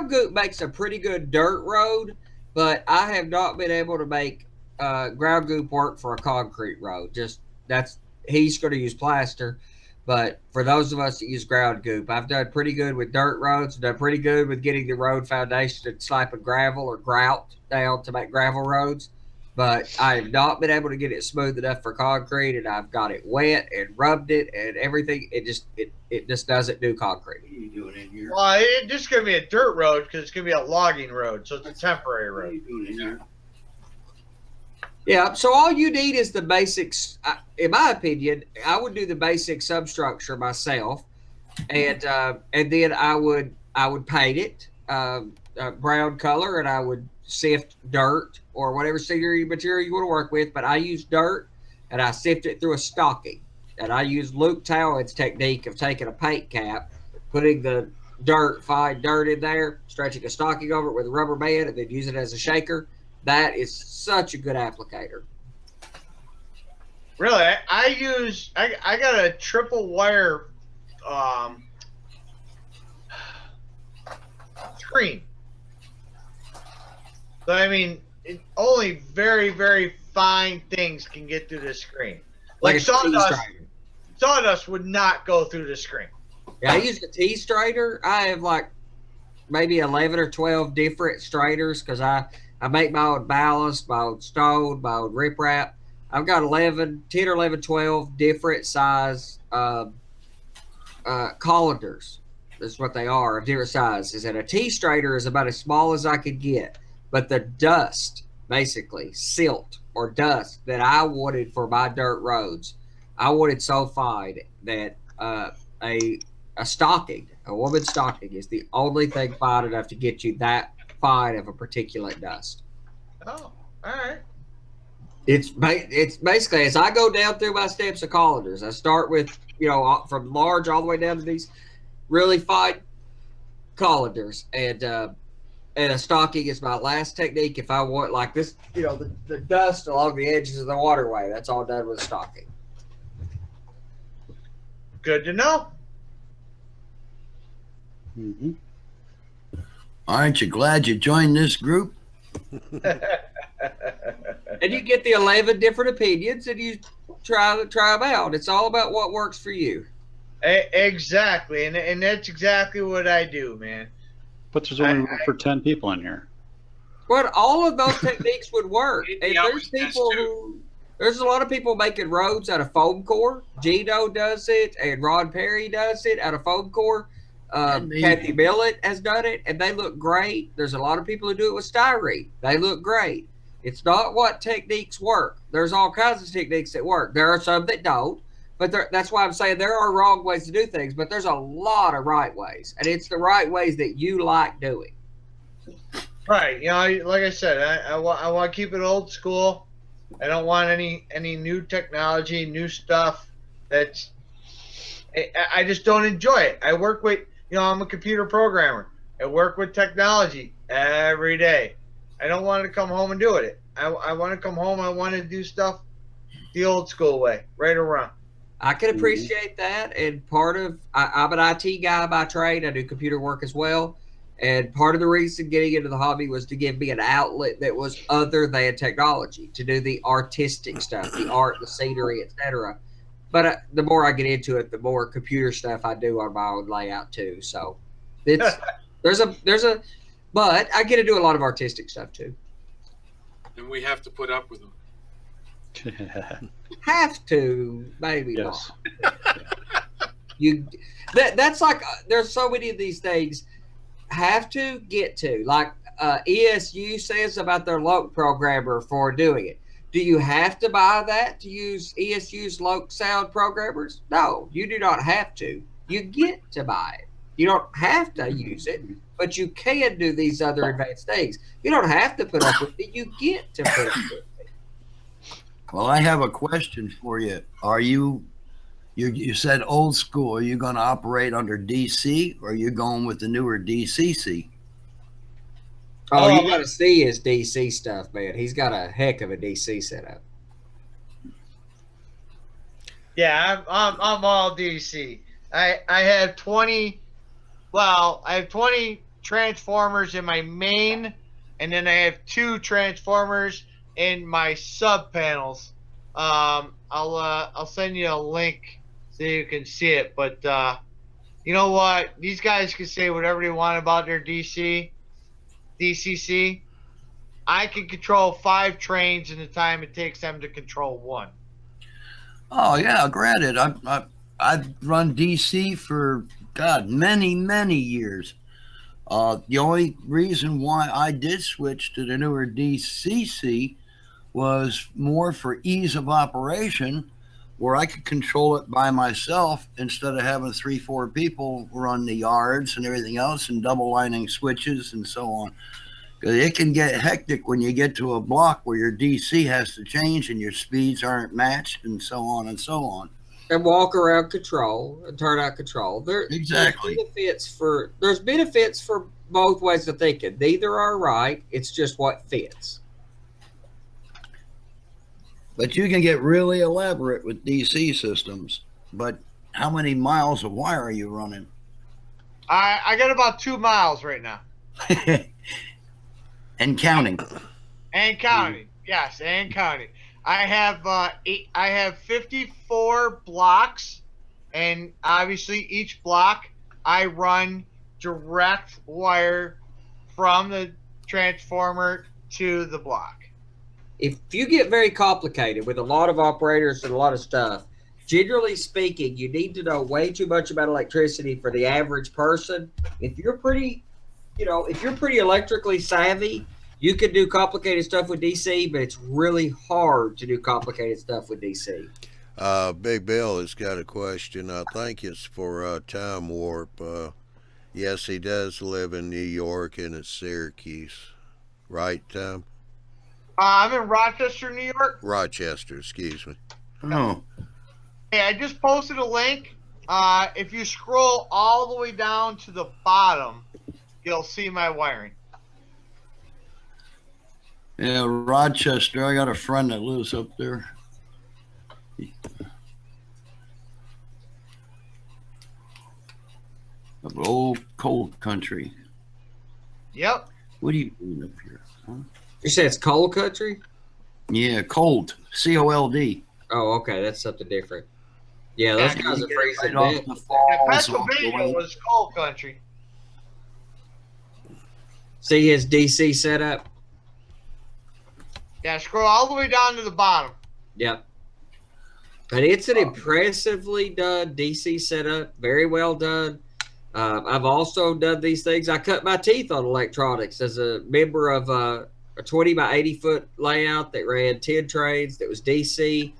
goop makes a pretty good dirt road, but I have not been able to make ground goop work for a concrete road. He's going to use plaster, but for those of us that use ground goop, I've done pretty good with dirt roads. Done pretty good with getting the road foundation and slapping gravel or grout down to make gravel roads. But I have not been able to get it smooth enough for concrete, and I've got it wet and rubbed it and everything. It just doesn't do concrete. What are you doing in here? Well, it's just going to be a dirt road because it's going to be a logging road, so it's a temporary What are road. you doing in here? Yeah, so all you need is the basics. In my opinion, I would do the basic substructure myself, and then I would paint it. brown color, and I would sift dirt or whatever scenery material you want to work with. But I use dirt, and I sift it through a stocking. And I use Luke Talon's technique of taking a paint cap, putting the fine dirt in there, stretching a stocking over it with a rubber band, and then use it as a shaker. That is such a good applicator. Really, I got a triple wire screen. So I mean, only very, very fine things can get through this screen. Like sawdust would not go through the screen. Yeah, I use a T straightener. I have like maybe 11 or 12 different straighters because I make my own ballast, my own stone, my own riprap. I've got 10 or 11, 12 different size colanders. That's what they are, of different sizes. And a T straightener is about as small as I could get. But the dust, basically, silt or dust that I wanted for my dirt roads, I wanted so fine that a stocking, a woman's stocking, is the only thing fine enough to get you that fine of a particulate dust. Oh, all right. It's basically, as I go down through my steps of colanders, I start with, from large all the way down to these really fine colanders, and a stocking is my last technique if I want, like this, the dust along the edges of the waterway. That's all done with a stocking. Good to know. Mm-hmm. Aren't you glad you joined this group? And you get the 11 different opinions, and you try them out. It's all about what works for you. Exactly, and that's exactly what I do, man. But there's only room for 10 people in here. But all of those techniques would work. And there's a lot of people making roads out of foam core. Gino does it, and Ron Perry does it out of foam core. Kathy Millett has done it, and they look great. There's a lot of people who do it with styrene. They look great. It's not what techniques work. There's all kinds of techniques that work. There are some that don't, but that's why I'm saying there are wrong ways to do things, but there's a lot of right ways, and it's the right ways that you like doing. Right. Like I said, I want to keep it old school. I don't want any new technology, new stuff. I just don't enjoy it. I work with, I'm a computer programmer. I work with technology every day. I don't want to come home and do it. I want to come home. I want to do stuff the old school way, right or wrong. I can appreciate that. And I'm an IT guy by trade. I do computer work as well. And part of the reason getting into the hobby was to give me an outlet that was other than technology, to do the artistic stuff, the art, the scenery, etc. But the more I get into it, the more computer stuff I do on my own layout too. So but I get to do a lot of artistic stuff too. And we have to put up with them. Have to, maybe yes. Not. That's like, there's so many of these things. Have to, get to, like ESU says about their Loc programmer for doing it. Do you have to buy that to use ESU's Loc sound programmers? No, you do not have to. You get to buy it. You don't have to use it, but you can do these other advanced things. You don't have to put up with it. You get to put up with it. Well, I have a question for you. Are you said old school. Are you going to operate under DC, or are you going with the newer DCC? Oh, you got to see his DC stuff, man. He's got a heck of a DC setup. Yeah, I'm all DC. I have 20. Well, I have 20 transformers in my main, and then I have 2 transformers in my sub panels. I'll send you a link so you can see it. But you know what? These guys can say whatever they want about their DCC. I can control 5 trains in the time it takes them to control 1. Oh yeah, granted. I've run DC for many years. The only reason why I did switch to the newer DCC was more for ease of operation. where I could control it by myself instead of having 3-4 people run the yards and everything else and double lining switches and so on. Because it can get hectic when you get to a block where your DC has to change and your speeds aren't matched and so on and so on. And walk around control and turn out control. Exactly. There's benefits for both ways of thinking. Neither are right. It's just what fits. But you can get really elaborate with DC systems. But how many miles of wire are you running? I got about 2 miles right now. And counting. And counting. Yes, and counting. I have 54 blocks, and obviously each block I run direct wire from the transformer to the block. If you get very complicated with a lot of operators and a lot of stuff, generally speaking, you need to know way too much about electricity for the average person. If you're pretty electrically savvy, you can do complicated stuff with DC, but it's really hard to do complicated stuff with DC. Big Bill has got a question. I think it's for Time Warp. Yes, he does live in New York and it's Syracuse. Right, Tom? I'm in Rochester, New York. Rochester, excuse me. Oh. Hey, I just posted a link. If you scroll all the way down to the bottom, you'll see my wiring. Yeah, Rochester. I got a friend that lives up there. Up old cold country. Yep. What are you doing up here? Huh? You say it's coal country? Yeah, cold. COLD. Oh, okay. That's something different. Yeah, those guys are freezing Right dead. off the falls, Pennsylvania was coal country. See his DC setup? Yeah, scroll all the way down to the bottom. Yep. But it's an impressively done DC setup. Very well done. I've also done these things. I cut my teeth on electronics as a member of a 20 by 80 foot layout that ran 10 trains that was DC.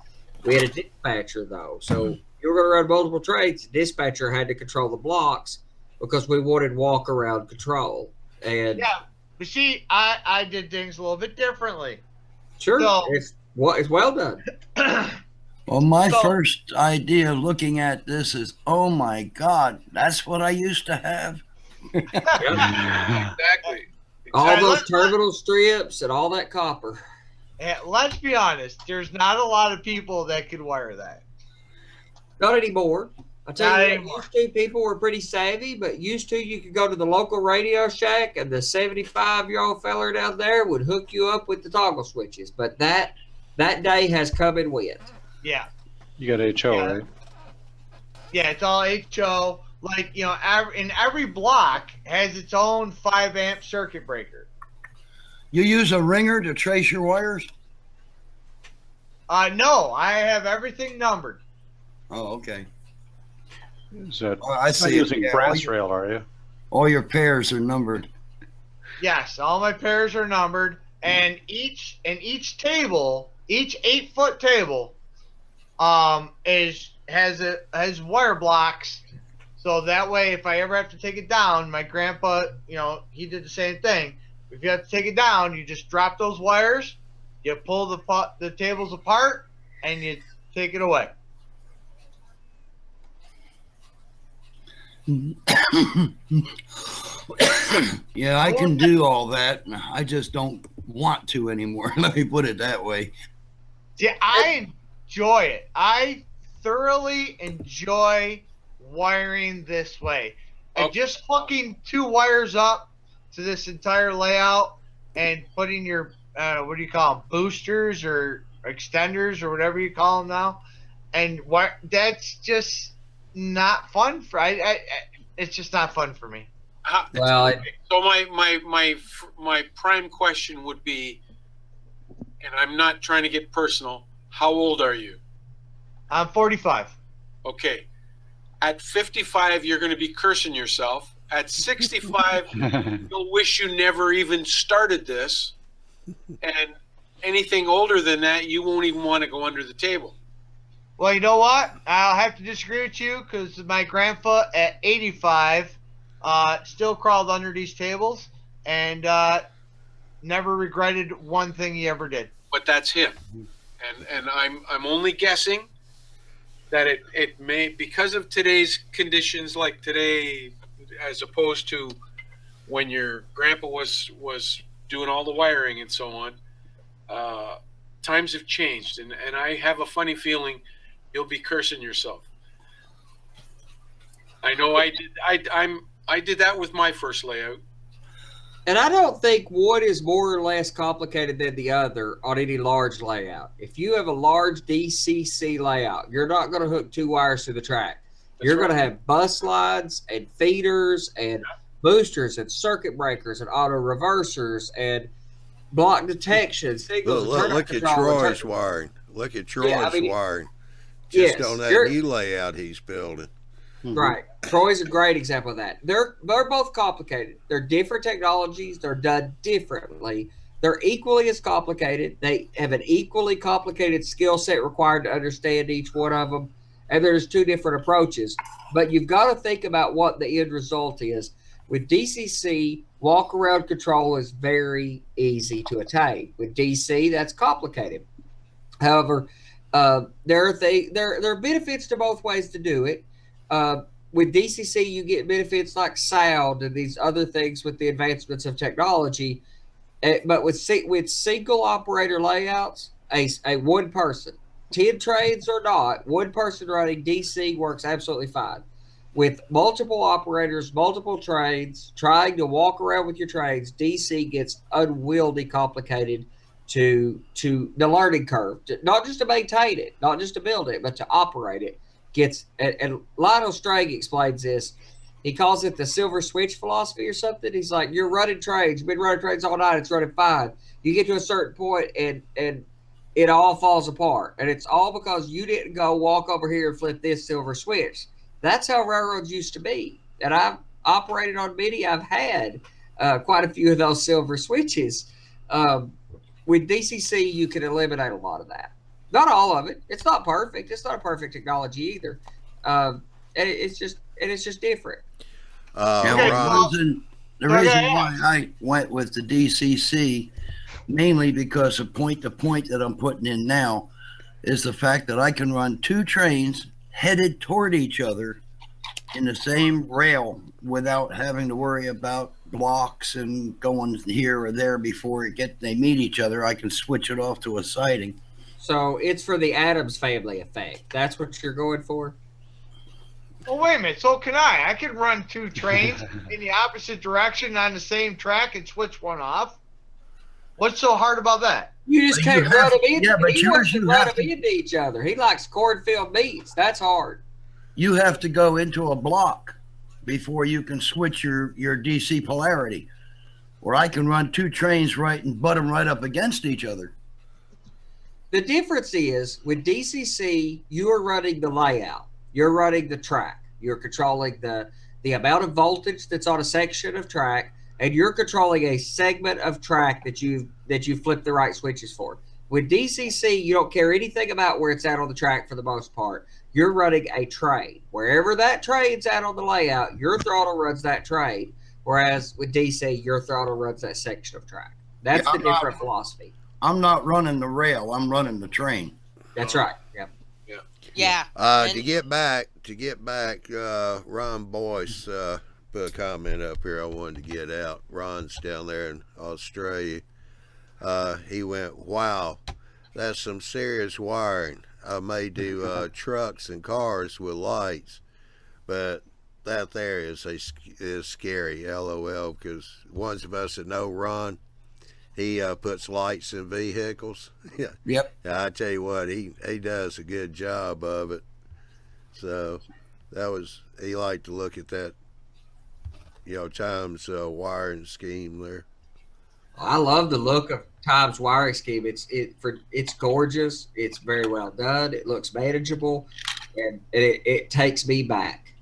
We had a dispatcher, though. So you were going to run multiple trains. The dispatcher had to control the blocks because we wanted walk around control. And yeah, but see, I did things a little bit differently. Sure. So, it's well done. Well, my first idea looking at this is, oh my God, that's what I used to have. Exactly. All those terminal strips and all that copper. Yeah, let's be honest. There's not a lot of people that could wire that. Not anymore. I tell Not you, anymore. used to people were pretty savvy, but used to you could go to the local Radio Shack and the 75-year-old feller down there would hook you up with the toggle switches. But that day has come and went. Yeah. You got HO, right? Yeah, it's all HO. Like, you know, in every block has its own 5 amp circuit breaker. You use a ringer to trace your wires? No, I have everything numbered. Oh, okay. Is that I not see. using Yeah, brass rail, are you? all your pairs are numbered. Yes, all my pairs are numbered, and each table, each 8-foot table, has wire blocks. So that way, if I ever have to take it down, my grandpa, you know, he did the same thing. If you have to take it down, you just drop those wires, you pull the tables apart, and you take it away. Yeah, I can do all that. I just don't want to anymore. Let me put it that way. Yeah, I enjoy it. I thoroughly enjoy wiring this way. And just hooking 2 wires up to this entire layout and putting your, what do you call them, boosters or extenders or whatever you call them now. And that's just not fun for, it's just not fun for me. Well, So my prime question would be, and I'm not trying to get personal, how old are you? I'm 45. Okay. At 55, you're going to be cursing yourself. At 65, you'll wish you never even started this. And anything older than that, you won't even want to go under the table. Well, you know what? I'll have to disagree with you because my grandpa at 85 still crawled under these tables and never regretted one thing he ever did. But that's him, and I'm only guessing that it may, because of today's conditions, like today, as opposed to when your grandpa was doing all the wiring and so on. Times have changed, and I have a funny feeling you'll be cursing yourself. I know I did. I did that with my first layout. And I don't think one is more or less complicated than the other on any large layout. If you have a large DCC layout, you're not going to hook 2 wires to the track. You're going to have bus lines and feeders and boosters and circuit breakers and auto reversers and block detection signals. Look at Troy's wiring. Look at Troy's wiring. Just on that new layout he's building. Right. Troy's a great example of that. They're both complicated. They're different technologies. They're done differently. They're equally as complicated. They have an equally complicated skill set required to understand each one of them. And there's 2 different approaches. But you've got to think about what the end result is. With DCC, walk-around control is very easy to attain. With DC, that's complicated. However, there are benefits to both ways to do it. With DCC, you get benefits like sound and these other things with the advancements of technology. But with single operator layouts, a one person, 10 trains or not, one person running DC works absolutely fine. With multiple operators, multiple trains, trying to walk around with your trains, DC gets unwieldy complicated to the learning curve, not just to maintain it, not just to build it, but to operate it. And Lionel Strang explains this. He calls it the silver switch philosophy or something. He's like, you're running trains. You've been running trains all night. It's running fine. You get to a certain point and it all falls apart. And it's all because you didn't go walk over here and flip this silver switch. That's how railroads used to be. And I've operated on many. I've had quite a few of those silver switches. With DCC, you can eliminate a lot of that. Not all of it. It's not perfect. It's not a perfect technology either. And it's just different. The reason why I went with the DCC, mainly because the point that I'm putting in now is the fact that I can run 2 trains headed toward each other in the same rail without having to worry about blocks and going here or there before they meet each other. I can switch it off to a siding. So it's for the Addams family effect. That's what you're going for? Well, wait a minute. So can I? I can run 2 trains in the opposite direction on the same track and switch one off. What's so hard about that? You just can't run them into, he wants to run them into each other. He likes cornfield meats. That's hard. You have to go into a block before you can switch your DC polarity. Where I can run 2 trains right and butt them right up against each other. The difference is with DCC, you are running the layout. You're running the track. You're controlling the amount of voltage that's on a section of track, and you're controlling a segment of track that you flip the right switches for. With DCC, you don't care anything about where it's at on the track for the most part. You're running a train. Wherever that train's at on the layout, your throttle runs that train. Whereas with DC, your throttle runs that section of track. That's the different philosophy. I'm not running the rail. I'm running the train. That's right. Yep. Yeah. To get back, Ron Boyce put a comment up here I wanted to get out. Ron's down there in Australia. He went, wow, that's some serious wiring. I may do trucks and cars with lights, but that there is scary, LOL, because ones of us that know Ron, he puts lights in vehicles. Yep. I tell you what, he does a good job of it. So he liked to look at that, Time's wiring scheme there. I love the look of Time's wiring scheme. It's gorgeous. It's very well done. It looks manageable, and it takes me back.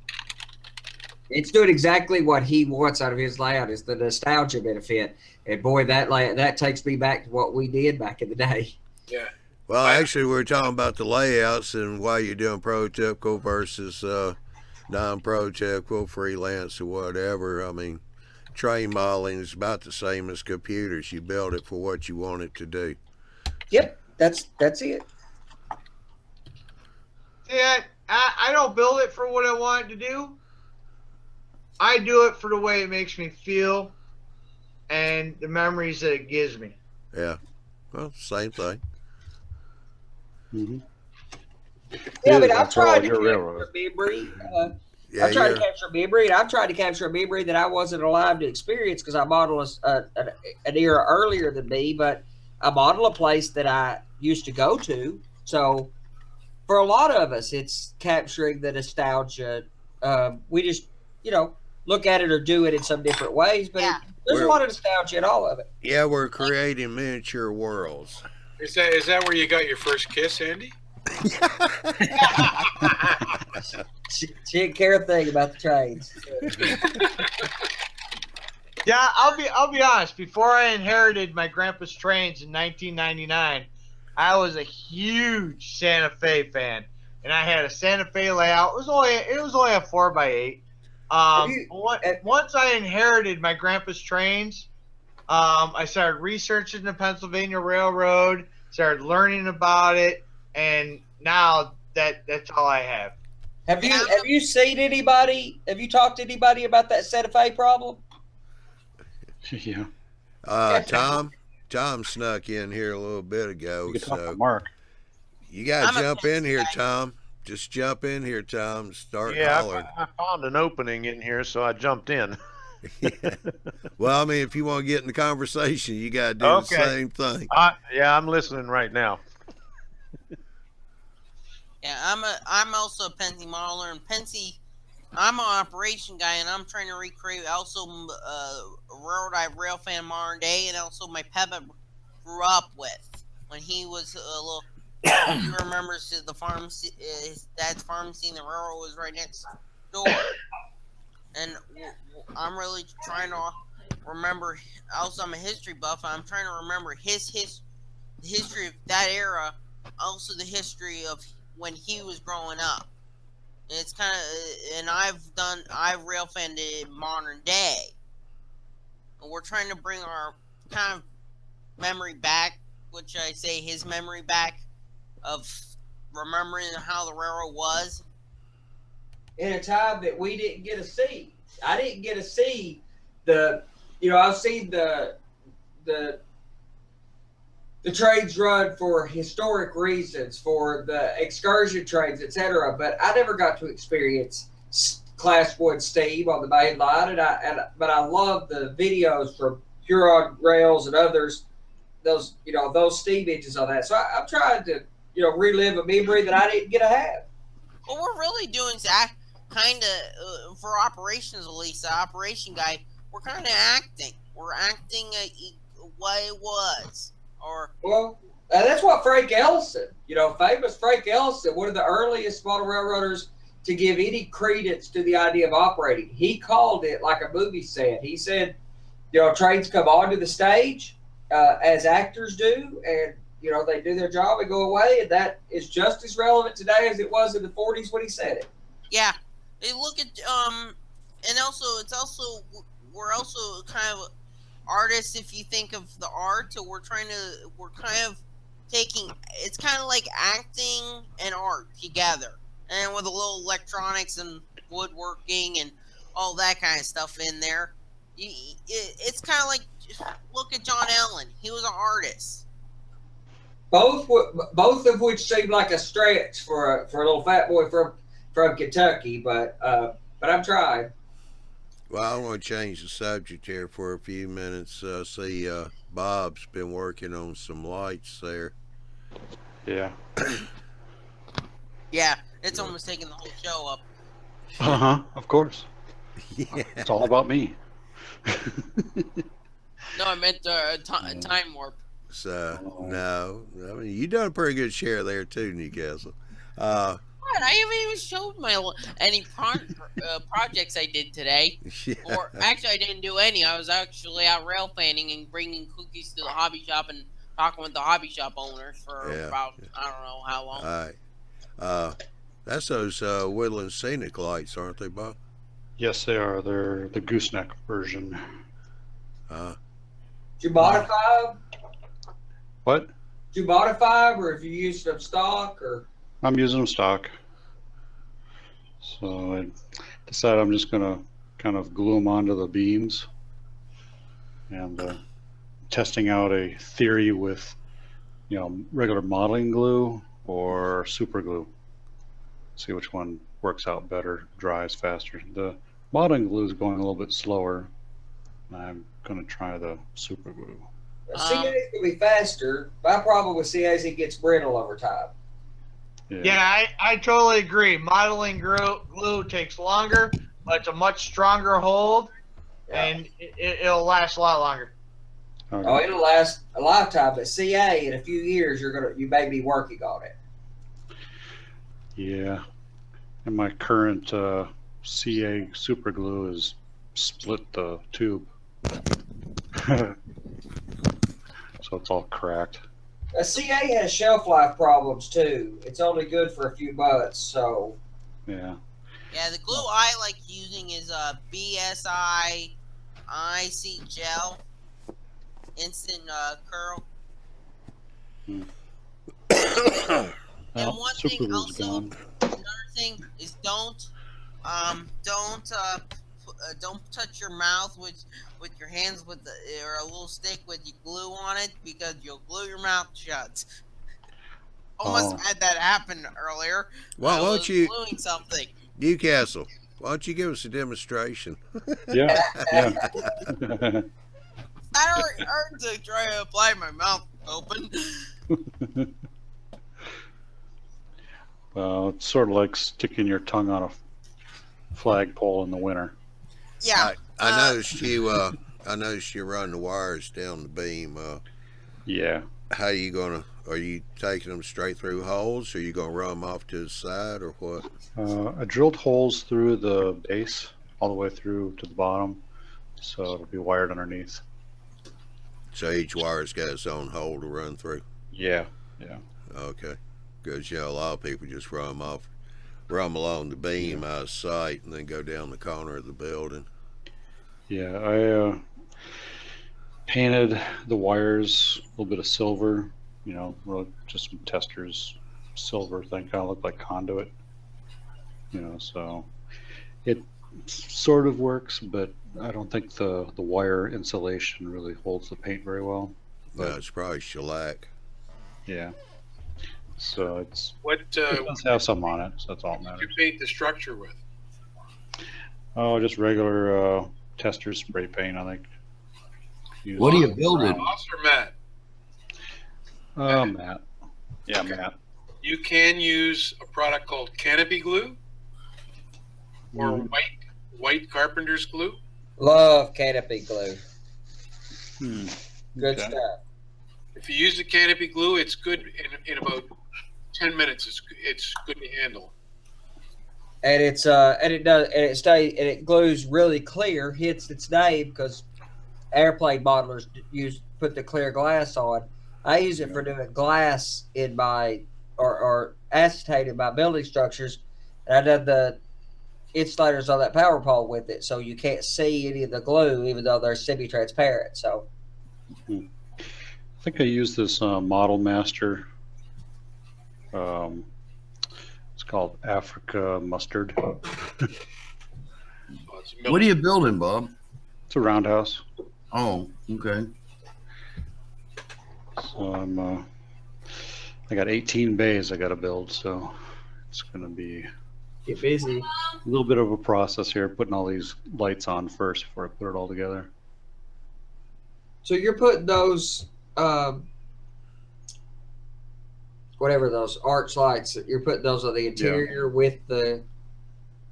It's doing exactly what he wants out of his layout. Is the nostalgia benefit, and boy, that takes me back to what we did back in the day. Yeah. Well, actually, we're talking about the layouts and why you're doing prototypical versus non-prototypical, freelance, or whatever. I mean, train modeling is about the same as computers. You build it for what you want it to do. Yep, that's it. Yeah, I don't build it for what I want it to do. I do it for the way it makes me feel and the memories that it gives me. Yeah. Well, same thing. Mm-hmm. Yeah, I mean, It is, I've after all, tried to your capture railroad. a memory. Yeah, I've tried to you're- capture a memory, and I've tried to capture a memory that I wasn't alive to experience because I modeled an era earlier than me, but I model a place that I used to go to. So for a lot of us, it's capturing the nostalgia. We just, look at it or do it in some different ways, but Yeah. there's a lot of nostalgia in all of it. yeah, we're creating miniature worlds. Is that where you got your first kiss, Andy? She didn't care a thing about the trains. Yeah, I'll be honest. Before I inherited my grandpa's trains in 1999, I was a huge Santa Fe fan, and I had a Santa Fe layout. It was only a 4x8. Once I inherited my grandpa's trains, I started researching the Pennsylvania Railroad, started learning about it, and now that's all I have. Have you seen anybody? Have you talked to anybody about that Santa Fe problem? Yeah. Tom snuck in here a little bit ago, You can talk so to Mark. you gotta I'm a jump in Pennsy here, guy. Tom. Just jump in here, Tom. Start Yeah, hollering. I found an opening in here, so I jumped in. Well, I mean, if you want to get in the conversation, you gotta do Okay. the same thing. Yeah, I'm listening right now. Yeah, I'm also a Pensy modeler, and Pensy, I'm an operation guy, and I'm trying to recreate also railroad I rail fan modern day, and also my pet I grew up with when he was a little. He remembers the pharmacy, his dad's pharmacy, and the railroad was right next door. And I'm really trying to remember. Also, I'm a history buff. I'm trying to remember the history of that era, also the history of when he was growing up. And it's kind of, and I've rail fanned in modern day. And we're trying to bring our kind of memory back, which I say his memory back of remembering how the railroad was. In a time that we didn't get to see. I didn't get to see I've seen the trains run for historic reasons, for the excursion trains, etc. But I never got to experience Class 1 steam on the main line, but I love the videos from Huron Rails and others. Those steam engines on that. So I'm trying to relive a memory that I didn't get to have. What we're really doing is kind of, for operations at least, the operation guy, we're kind of acting. We're acting what it was. Well, that's what Frank Ellison, famous Frank Ellison, one of the earliest model railroaders to give any credence to the idea of operating. He called it like a movie set. He said, trains come onto the stage as actors do, and they do their job and go away, and that is just as relevant today as it was in the 40s when he said it. Yeah, they look at and also we're also kind of artists. If you think of the art, so we're kind of taking, it's kind of like acting and art together, and with a little electronics and woodworking and all that kind of stuff in there. It's kind of like, look at John Allen. He was an artist. Both of which seem like a stretch for a little fat boy from Kentucky, but I'm trying. Well, I want to change the subject here for a few minutes. See, Bob's been working on some lights there. Yeah. Yeah, it's almost taking the whole show up. Of course. Yeah. It's all about me. No, I meant time warp. So, no. I mean, you done a pretty good share there, too, Newcastle. What? I haven't even showed any projects I did today. Yeah. Or actually, I didn't do any. I was actually out rail fanning and bringing cookies to the hobby shop and talking with the hobby shop owners for Yeah. about I don't know how long. All right. That's those Woodland Scenic lights, aren't they, Bob? Yes, they are. They're the gooseneck version. Did you modify them? What? Did you modify them, or if you used them stock, or? I'm using them stock. So I decided I'm just gonna kind of glue them onto the beams, and testing out a theory with, regular modeling glue or super glue. See which one works out better, dries faster. The modeling glue is going a little bit slower. I'm gonna try the super glue. CA's can be faster. My problem with CA is it gets brittle over time. Yeah, I totally agree. Modeling glue takes longer, but it's a much stronger hold, and it'll last a lot longer. Okay. Oh, it'll last a lifetime, but CA in a few years you may be working on it. Yeah, and my current CA super glue is split the tube, so it's all cracked. CA has shelf life problems too. It's only good for a few months, so. Yeah. Yeah, the glue I like using is a BSI IC gel instant curl. And one thing also, another thing is don't touch your mouth with your hands or a little stick with your glue on it, because you'll glue your mouth shut. Almost had that happen earlier. Why won't you gluing something? Newcastle? Why don't you give us a demonstration? Yeah. I hurt to try to apply my mouth open. Well, it's sort of like sticking your tongue on a flagpole in the winter. Yeah. I noticed you. I noticed you run the wires down the beam. Yeah. How are you gonna? Are you taking them straight through holes, or are you gonna run them off to the side, or what? I drilled holes through the base all the way through to the bottom, so it'll be wired underneath. So each wire's got its own hole to run through. Yeah. Okay. Because a lot of people just run them along the beam out of sight, and then go down the corner of the building. Yeah, I painted the wires a little bit of silver, really just some testers silver thing, kind of looked like conduit, so it sort of works, but I don't think the wire insulation really holds the paint very well. No, it's probably shellac. Yeah. So it does have some on it, so that's all that matters. What did you paint the structure with? Oh, just regular tester spray paint, I think. What are you building? Gloss or matte? Matte. Yeah, matte. You can use a product called Canopy Glue or white carpenter's glue. Love Canopy glue. Good Okay. stuff. If you use the Canopy Glue, it's good in about 10 minutes. It's good to handle. And it glues really clear. Hits its name because airplane modelers put the clear glass on. I use it for doing glass in my or acetate in my building structures, and I done the insulators on that power pole with it, so you can't see any of the glue, even though they're semi-transparent. So. I think I used this Model Master. It's called Africa Mustard. What are you building, Bob? It's a roundhouse. Oh, okay. So I got 18 bays I got to build, so it's going to be Get busy. a little bit of a process here, putting all these lights on first before I put it all together. So you're putting those, whatever those arch lights, you're putting those on the interior with the.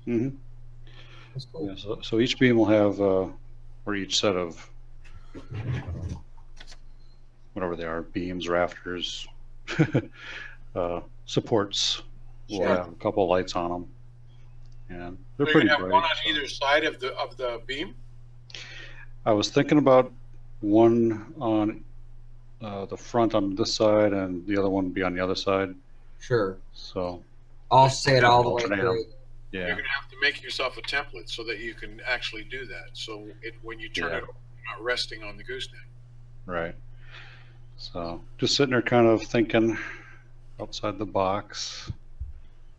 Mm-hmm. That's cool. Yeah, so each beam will have, or each set of, whatever they are, beams, rafters, supports, will have a couple of lights on them, and they're You're pretty gonna have bright. one on either side of the beam. I was thinking about one on the front on this side and the other one be on the other side. Sure. So Offset all the way alternate through. 'em. Yeah. You're going to have to make yourself a template so that you can actually do that. So when you turn Yeah. it over, you're not resting on the gooseneck. Right. So just sitting there kind of thinking outside the box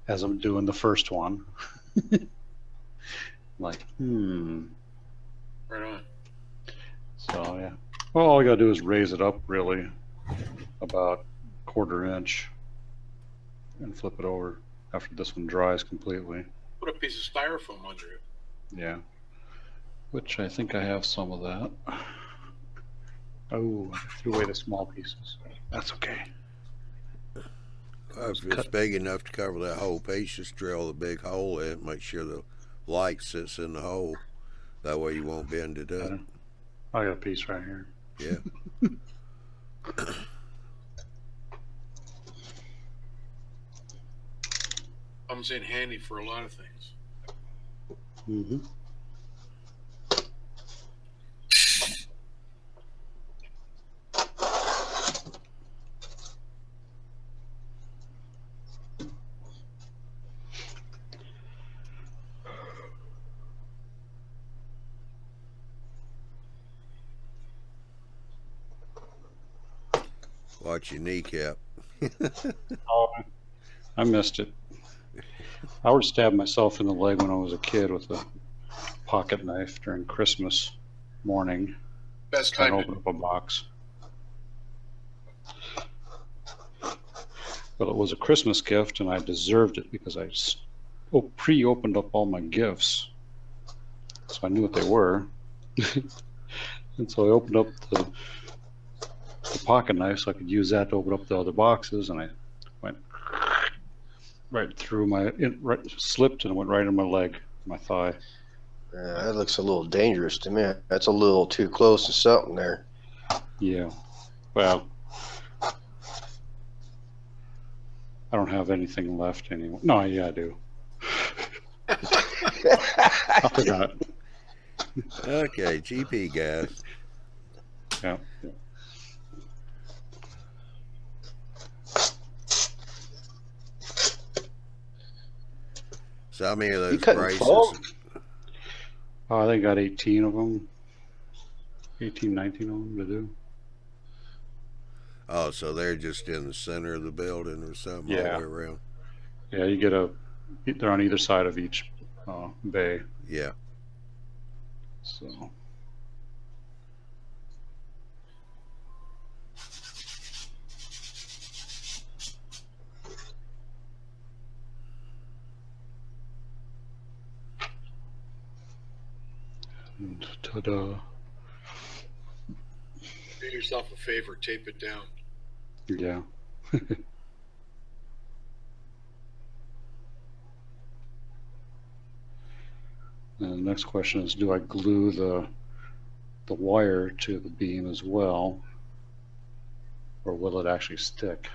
as I'm doing the first one. Like, Right on. So yeah. Well, all you gotta do is raise it up really about 1/4 inch and flip it over after this one dries completely. Put a piece of styrofoam under it. Yeah. Which I think I have some of that. Oh, I threw away the small pieces. That's okay. If it's big enough to cover that whole piece, just drill a big hole in it. Make sure the light sits in the hole. That way you won't bend it up. I got a piece right here. Yeah. Comes in handy for a lot of things. Mm-hmm. Watch your kneecap. Oh, I missed it. I would stab myself in the leg when I was a kid with a pocket knife during Christmas morning. Best Trying to time open up a box. But it was a Christmas gift, and I deserved it because I pre-opened up all my gifts, so I knew what they were. And so I opened up the pocket knife so I could use that to open up the other boxes, and I went right through slipped and went right in my leg, my thigh. That looks a little dangerous to me. That's a little too close to something there. Yeah. Well, I don't have anything left anymore. No, yeah, I do. I forgot. Okay, GP guys. Yeah. So how many of those You cutting braces? foam? Oh, I think I got 18 of them. 18, 19 of them to do. Oh, so they're just in the center of the building or something all Yeah. the way around? Yeah, you get they're on either side of each bay. Yeah. So. And ta-da. Do yourself a favor, tape it down. Yeah. And the next question is, do I glue the wire to the beam as well, or will it actually stick?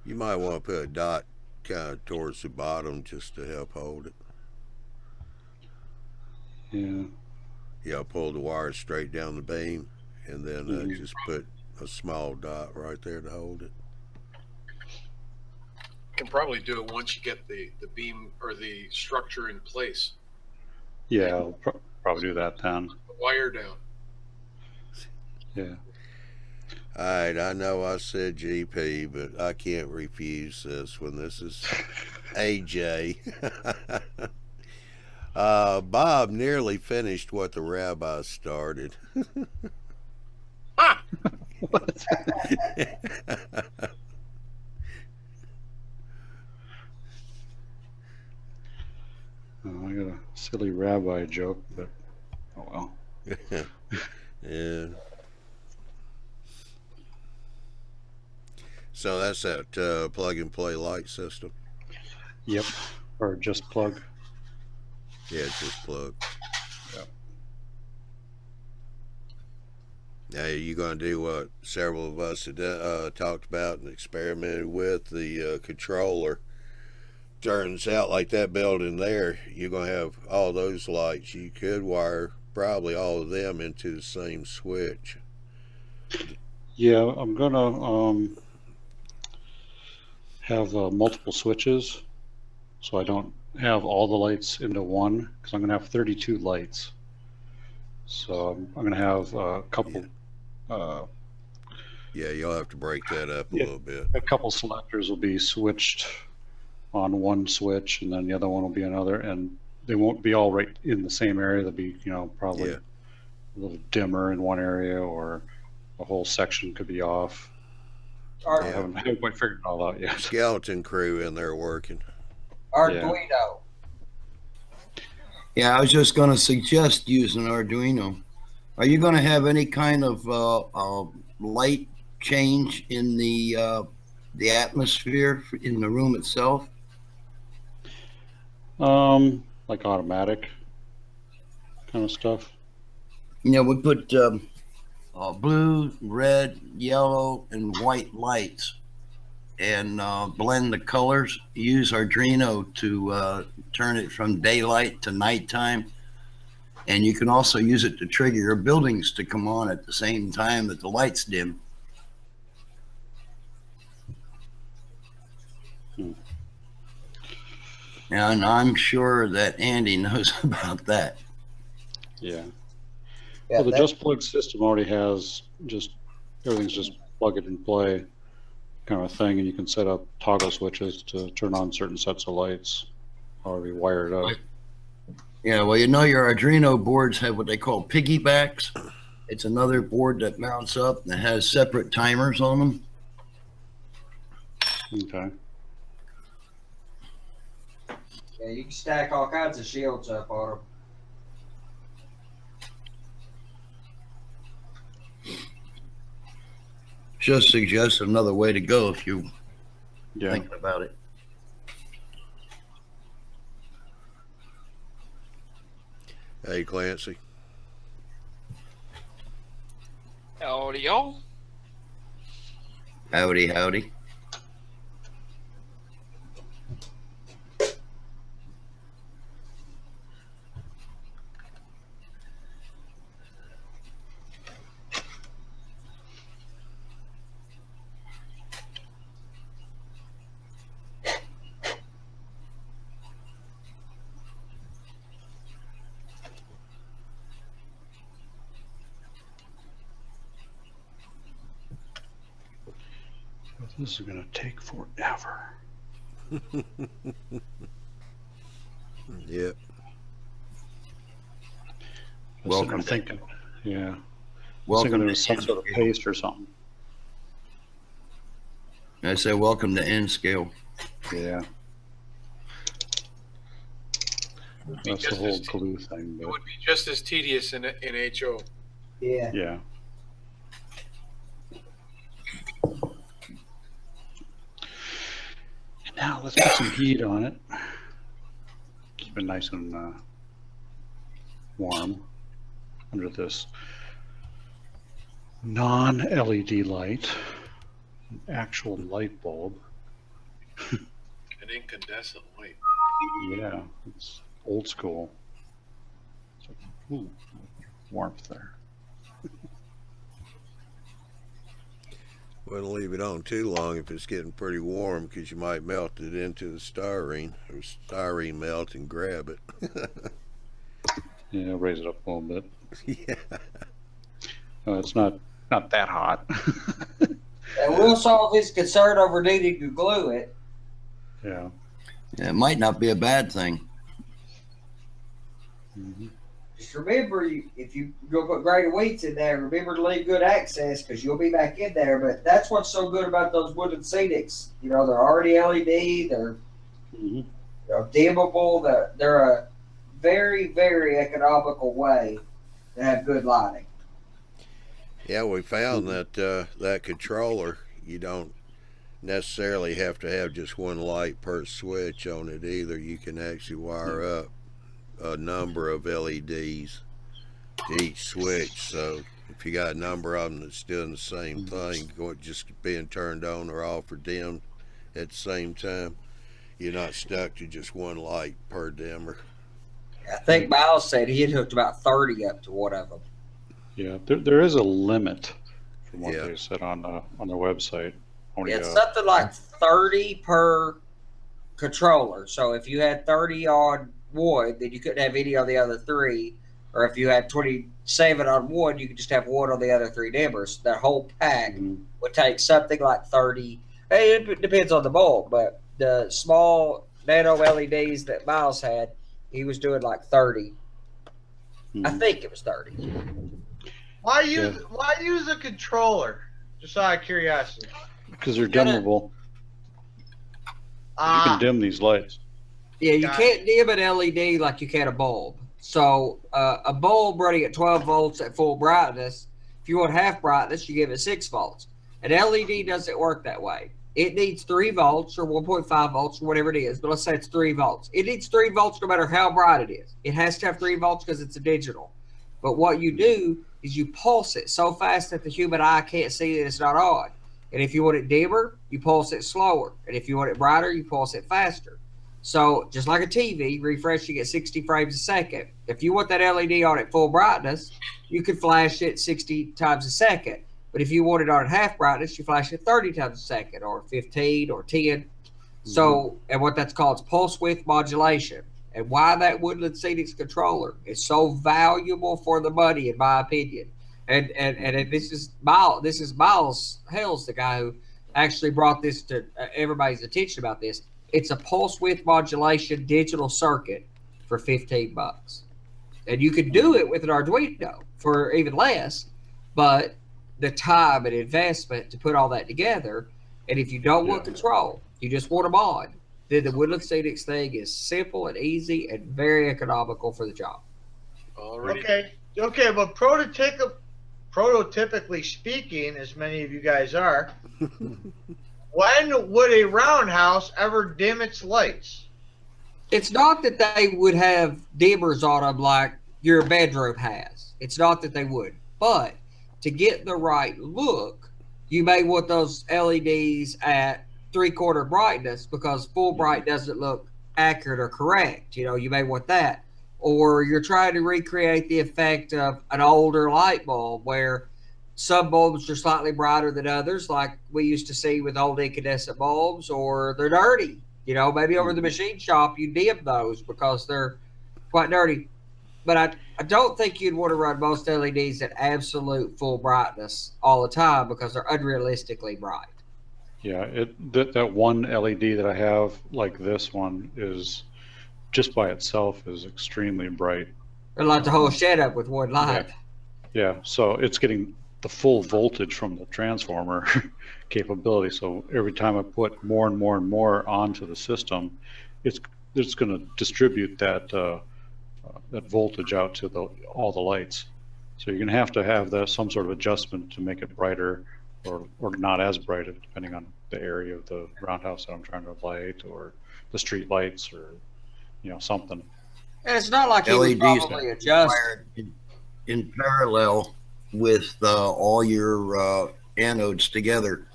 You might want to put a dot kind of towards the bottom just to help hold it. Yeah. Yeah, pull the wire straight down the beam and then Mhm. just put a small dot right there to hold it. You can probably do it once you get the beam or the structure in place. Yeah, I'll probably do that then. The wire down. Yeah. All right, I know I said GP, but I can't refuse this one. This is AJ. Bob nearly finished what the rabbi started. What? Oh, I got a silly rabbi joke, but oh well. Yeah. So that's that plug and play light system. Yep. Or just plug. Yeah, it's just plug. Yep. Now you're going to do what several of us had talked about and experimented with, the controller. Turns out like that building there, you're going to have all those lights. You could wire probably all of them into the same switch. Yeah, I'm gonna have multiple switches, so I don't have all the lights into one, because I'm gonna have 32 lights. So I'm gonna have a couple. Yeah, you'll have to break that up a little bit. A couple selectors will be switched on one switch, and then the other one will be another, and they won't be all right in the same area. They'll be, probably a little dimmer in one area, or a whole section could be off. I haven't quite figured it all out yet. Skeleton crew in there working. Arduino. Yeah, I was just going to suggest using Arduino. Are you going to have any kind of light change in the atmosphere in the room itself? Like automatic kind of stuff. We put blue, red, yellow, and white lights, and blend the colors. Use Arduino to turn it from daylight to nighttime. And you can also use it to trigger your buildings to come on at the same time that the lights dim. And I'm sure that Andy knows about that. Yeah. Well, the Just Plug system already has everything's just plug it and play kind of a thing, and you can set up toggle switches to turn on certain sets of lights, however you wire it up. Yeah, well, your Arduino boards have what they call piggybacks. It's another board that mounts up and has separate timers on them. Okay. Yeah, you can stack all kinds of shields up on them. Just suggest another way to go if you're thinking about it. Hey, Clancy. Howdy, y'all. Howdy, howdy. This is going to take forever. Yep. Welcome. Thinking, yeah. Welcome thinking to it was some sort of paste or something. I say welcome to N scale. Yeah. That's the whole glue thing. It would be just as tedious in HO. Yeah. Yeah. Now let's put some heat on it. Keep it nice and warm under this non-LED light, an actual light bulb. An incandescent light. Yeah, it's old school. So, ooh, warmth there. Wouldn't leave it on too long if it's getting pretty warm, because you might melt it into the styrene, or styrene melt and grab it. Yeah, raise it up a little bit. Yeah. It's not that hot. And we'll solve his concern over needing to glue it. Yeah. It might not be a bad thing. Mm-hmm. Just remember, if you go put greater weights in there, remember to leave good access, because you'll be back in there. But that's what's so good about those wooden scenics. They're already LED. They're dimmable. They're a very, very economical way to have good lighting. Yeah, we found that that controller, you don't necessarily have to have just one light per switch on it either. You can actually wire up a number of LEDs to each switch. So if you got a number of them that's doing the same thing, just being turned on or off or dimmed at the same time, you're not stuck to just one light per dimmer. I think Miles said he had hooked about 30 up to one of them. Yeah, there is a limit for from what Yeah. they said on their website. Only, It's something like 30 per controller. So if you had 30 on one, then you couldn't have any on the other three. Or if you had 27 on one, you could just have one on the other three dimmers. That whole pack would take something like 30. Hey, it depends on the bulb, but the small nano LEDs that Miles had, he was doing like 30. I think it was 30. Why use a controller? Just out of curiosity. because they're dimmable. You can dim these lights. Yeah, you can't dim an LED like you can a bulb. So a bulb running at 12 volts at full brightness, if you want half brightness, you give it 6 volts. An LED doesn't work that way. It needs 3 volts or 1.5 volts or whatever it is, but let's say it's 3 volts. It needs 3 volts no matter how bright it is. It has to have 3 volts because it's a digital. But what you do is you pulse it so fast that the human eye can't see that it's not on. And if you want it dimmer, you pulse it slower. And if you want it brighter, you pulse it faster. So just like a TV, refreshing at 60 frames a second. If you want that LED on at full brightness, you can flash it 60 times a second. But if you want it on at half brightness, you flash it 30 times a second or 15 or 10. So, and what that's called is pulse width modulation. And why that Woodland Scenics controller is so valuable for the money, in my opinion. And this is Miles Hell's the guy who actually brought this to everybody's attention about this. It's a pulse width modulation digital circuit for $15. And you could do it with an Arduino for even less, but the time and investment to put all that together, and if you don't want control, you just want them on, then the Woodland Scenics thing is simple and easy and very economical for the job. Okay, but prototypically speaking, as many of you guys are, when would a roundhouse ever dim its lights? It's not that they would have dimmers on them like your bedroom has. It's not that they would. But to get the right look, you may want those LEDs at 3/4 brightness because full bright doesn't look accurate or correct. You know, you may want that. Or you're trying to recreate the effect of an older light bulb where some bulbs are slightly brighter than others, like we used to see with old incandescent bulbs, or they're dirty. You know, maybe over the machine shop, you dim those because they're quite dirty. But I don't think you'd want to run most LEDs at absolute full brightness all the time because they're unrealistically bright. Yeah, that one LED that I have, like this one, is just by itself is extremely bright. Or light the whole shed up with one light. Yeah, so it's getting the full voltage from the transformer capability. So every time I put more and more and more onto the system, it's going to distribute that voltage out to all the lights. So you're going to have that some sort of adjustment to make it brighter or not as bright, depending on the area of the roundhouse that I'm trying to light, or the street lights, or something. And it's not like you would probably adjust in parallel with all your anodes together.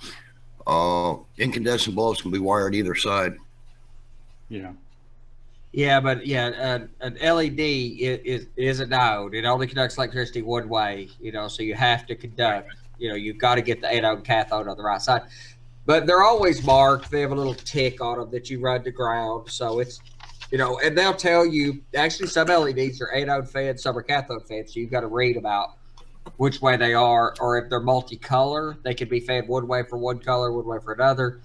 Incandescent bulbs can be wired either side. Yeah. Yeah, but an LED is a diode. It only conducts electricity one way, so you have to conduct, you've got to get the anode and cathode on the right side. But they're always marked. They have a little tick on them that you run to ground. So it's, and they'll tell you, actually some LEDs are anode fed, some are cathode fed. So you've got to read about which way they are, or if they're multicolor, they can be fed one way for one color, one way for another.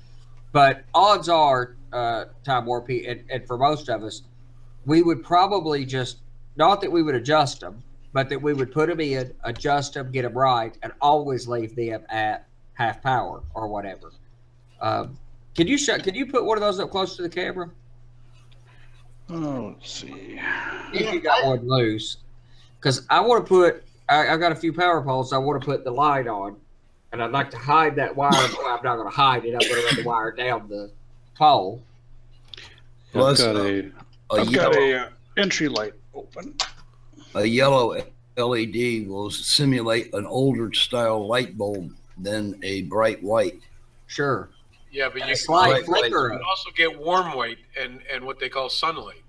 But odds are, Time Warp, and for most of us, we would probably just, not that we would adjust them, but that we would put them in, adjust them, get them right, and always leave them at half power or whatever. Can you put one of those up close to the camera? Oh, let's see. If you got one loose. Because I want to put, I've got a few power poles I want to put the light on, and I'd like to hide that wire. Well, I'm not going to hide it. I'm going to run the wire down the pole. I've got a entry light open. A yellow LED will simulate an older style light bulb than a bright white. Sure. Yeah, but you can also get warm white and what they call sunlight.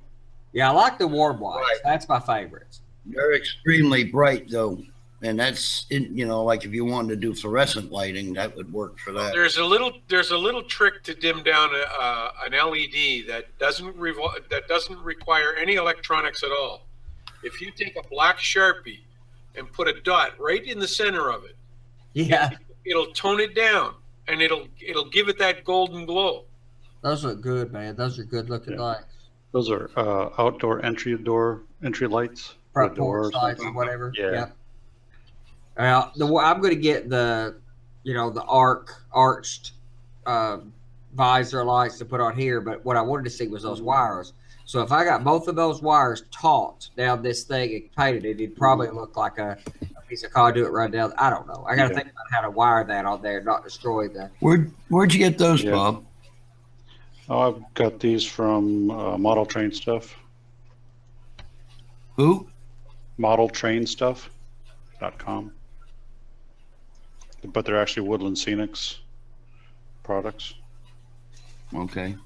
Yeah, I like the warm whites. Right. That's my favorites. They're extremely bright, though. And that's, like if you wanted to do fluorescent lighting, that would work for that. There's a little trick to dim down an LED that doesn't require any electronics at all. If you take a black Sharpie and put a dot right in the center of it, Yeah, it'll tone it down and it'll give it that golden glow. those look good, man. Those are good looking lights. Those are outdoor entry lights. Front the door porch or lights or something. whatever. Yeah. Yep. I'm going to get the arched visor lights to put on here, but what I wanted to see was those wires. So if I got both of those wires taut down this thing and painted it, it'd probably look like a piece of conduit run down. I don't know. I got to think about how to wire that on there, not destroy the. Where'd you get those, Bob? Oh, I've got these from Model Train Stuff. Who? ModelTrainStuff.com. But they're actually Woodland Scenics products. Okay.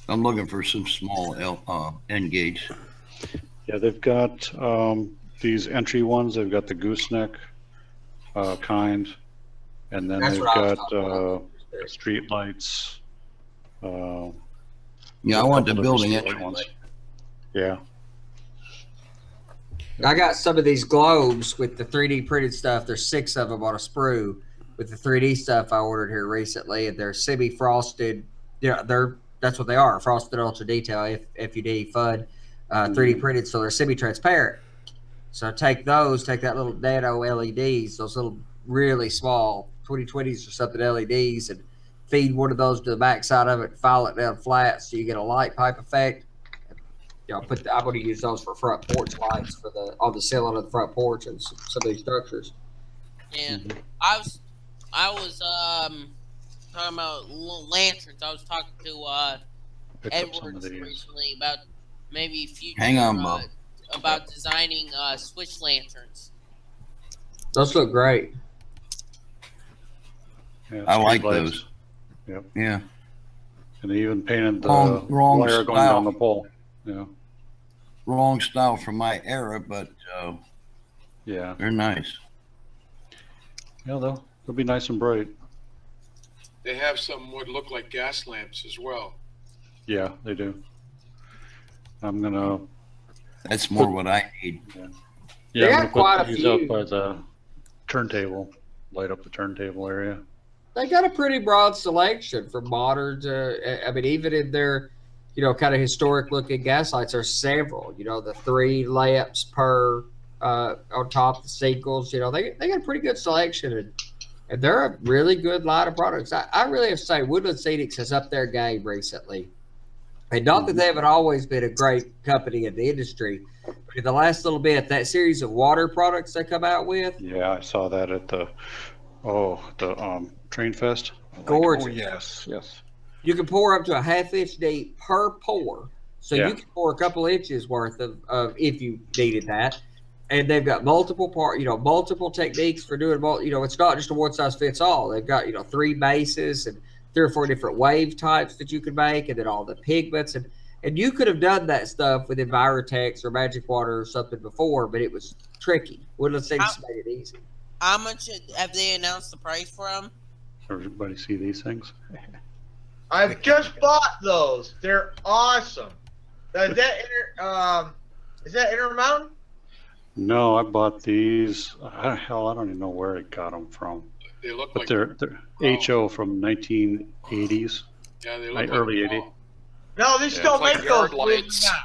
I'm looking for some small end gates. Yeah, they've got these entry ones. They've got the gooseneck kind, and then That's they've what I was got talking about. street lights. Yeah, I want the couple building different entry ones. Yeah. I got some of these globes with the 3D printed stuff. There's 6 of them on a sprue with the 3D stuff I ordered here recently, and they're semi-frosted. That's what they are, frosted ultra detail, FUD, FUD, 3D printed, so they're semi-transparent. So take that little nano LEDs, those little really small 2020s or something LEDs, and feed one of those to the back side of it, file it down flat so you get a light pipe effect. I'm going to use those for front porch lights on the ceiling of the front porch and some of these structures. Yeah, I was talking about lanterns. I was talking to Edwards recently about maybe future. Hang on, Bob. About designing switch lanterns. Those look great. Yeah, I like street lights. those. Yep. Yeah. And they even painted the Wrong wire going style. down the pole. Yeah. Wrong style for my era, but Yeah. they're nice. Yeah, they'll be nice and bright. They have some what look like gas lamps as well. Yeah, they do. I'm gonna. That's more what I need. Yeah, They I'm got gonna quite put a these out few. by the turntable. Light up the turntable area. They got a pretty broad selection from modern to, even in their, kind of historic looking gas lights, there's several, the 3 lamps per, on top of the singles, they got a pretty good selection and they're a really good line of products. I really have to say Woodland Scenics has upped their game recently. And not that they haven't always been a great company in the industry, but in the last little bit, that series of water products they come out with, Yeah, I saw that at the Train Fest. gorgeous. Oh yes. You can pour up to a ½ inch deep per pour. So Yeah. you can pour a couple inches worth of if you needed that. And they've got multiple techniques for doing it's not just a one size fits all. They've got, 3 bases and 3 or 4 different wave types that you can make, and then all the pigments and you could have done that stuff with Envirotex or Magic Water or something before, but it was tricky. Woodland Scenics made it easy. How much have they announced the price for them? Everybody see these things? I've just bought those. They're awesome. Is that Intermountain? No, I bought these. I don't even know where I got them from. They look But like they're HO from 1980s, yeah, they look early like 80s. No, they still it's like make yard those lights. now.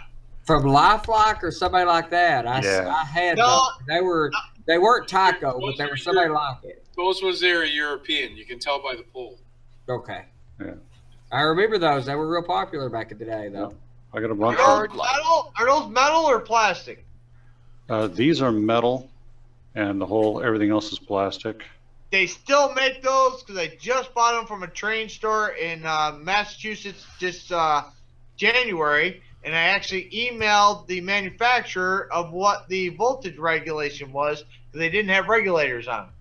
From LifeLock or somebody like that. I had No. those. They weren't Tyco, but they were somebody like it. Those ones there are European. You can tell by the pole. Okay. Yeah. I remember those. They were real popular back in the day, though. I got a bunch Are of those metal? Are those metal or plastic? these are metal, and everything else is plastic. They still make those because I just bought them from a train store in Massachusetts this January, and I actually emailed the manufacturer of what the voltage regulation was because they didn't have regulators on them.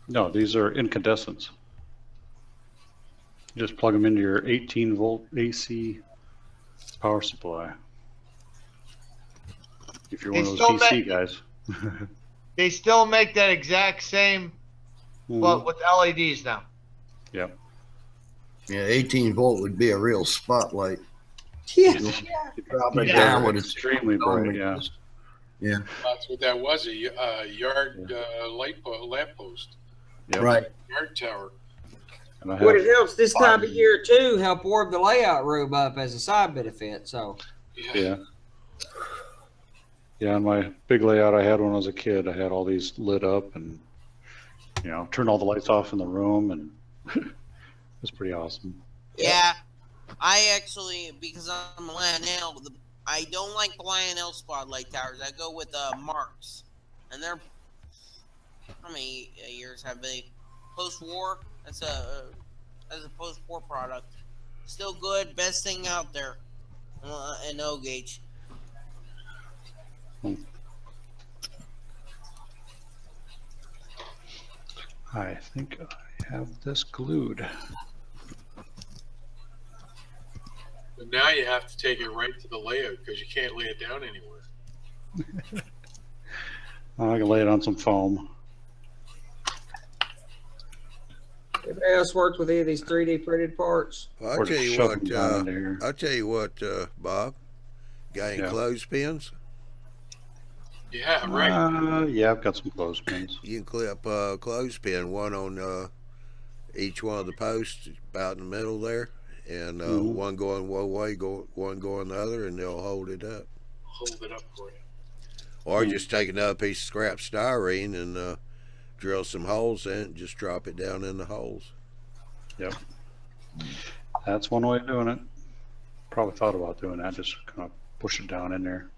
No, these are incandescents. You just plug them into your 18-volt AC power supply. If you're one of those DC guys. they still make that exact same, but with LEDs now. Yep. Yeah, 18 volt would be a real spotlight. Yeah. You drop it Yeah, down with extremely bright. Yeah. Yeah. That's what that was, a yard lamp post, Yep. Right. yard tower. And I What have, it helps this time of year too, help warm the layout room up as a side benefit. So yeah. Yeah, on my big layout I had when I was a kid, I had all these lit up and, turned all the lights off in the room, and it was pretty awesome. Yeah, I actually, because I'm a Lionel, I don't like the Lionel spotlight towers. I go with Marks, and they're, how many years have they? Post-war. That's a post-war product. Still good, best thing out there in O gauge. I think I have this glued. But now you have to take it right to the layout because you can't lay it down anywhere. I can lay it on some foam. anybody else worked with any of these 3D printed parts? Well, Or just shove them down in there. I'll tell you what, Bob. Got any clothespins? Yeah, right. Yeah, I've got some clothespins. You can clip a clothespin, one on each one of the posts, about in the middle there, and one going one way, one going the other, and they'll hold it up. Hold it up for you. Or just take another piece of scrap styrene and drill some holes in it and just drop it down in the holes. Yep. That's one way of doing it. Probably thought about doing that, just kind of push it down in there.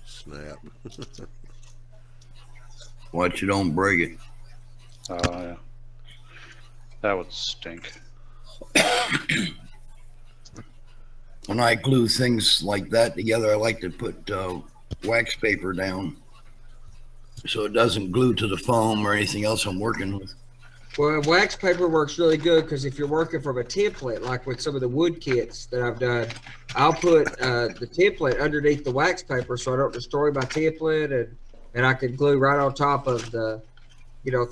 Snap. Watch you don't break it. Yeah. That would stink. When I glue things like that together, I like to put wax paper down so it doesn't glue to the foam or anything else I'm working with. Well, wax paper works really good because if you're working from a template, like with some of the wood kits that I've done, I'll put the template underneath the wax paper so I don't destroy my template, and I can glue right on top of the,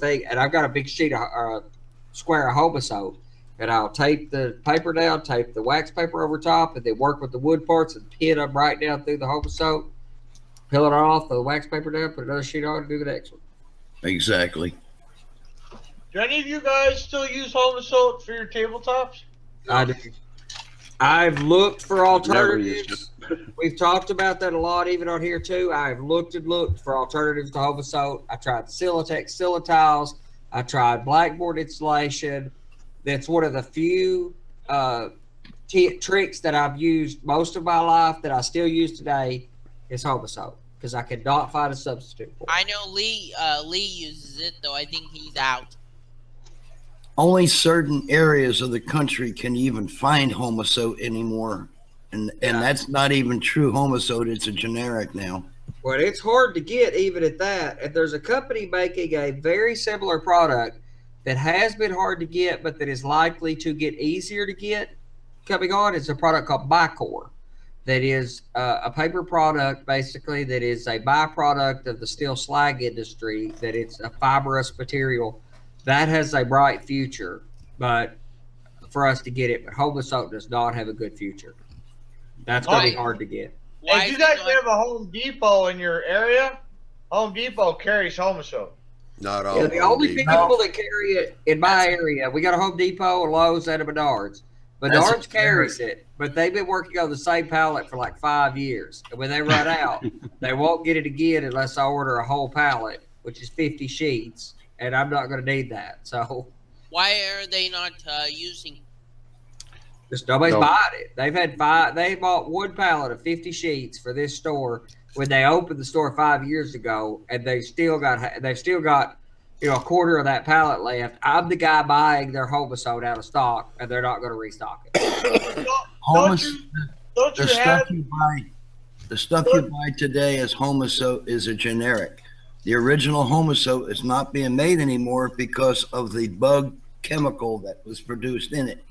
thing. And I've got a big sheet of square of Homosoap, and I'll tape the paper down, tape the wax paper over top, and then work with the wood parts and pin them right down through the Homosoap, peel it off, throw the wax paper down, put another sheet on, and do the next one. Exactly. Do any of you guys still use Homosoap for your tabletops? I do. I've looked for alternatives. We've talked about that a lot, even on here too. I've looked and looked for alternatives to Homosoap. I tried Silatex Silatiles. I tried blackboard insulation. That's one of the few tricks that I've used most of my life that I still use today is Homosoap because I cannot find a substitute for it. I know Lee uses it, though I think he's out. Only certain areas of the country can even find Homosoap anymore. And that's not even true Homosoap. It's a generic now. Well, it's hard to get even at that. And there's a company making a very similar product that has been hard to get, but that is likely to get easier to get coming on. It's a product called Bicor. That is a paper product, basically, that is a byproduct of the steel slag industry, that it's a fibrous material. That has a bright future, but for us to get it, but Homosoap does not have a good future. That's going to be hard to get. If you guys have a Home Depot in your area, Home Depot carries Homosoap. Not all. Yeah, the only people that carry it in my area, we got a Home Depot, a Lowe's, and a Menards. Menards carries it, but they've been working on the same pallet for like 5 years. And when they run out, they won't get it again unless I order a whole pallet, which is 50 sheets. And I'm not going to need that. So why are they not using? Just nobody's buying it. They bought one pallet of 50 sheets for this store when they opened the store 5 years ago, and they've still got a quarter of that pallet left. I'm the guy buying their Homosoap out of stock, and they're not going to restock it. The stuff you buy today as Homosoap is a generic. The original Homosoap is not being made anymore because of the bug chemical that was produced in it.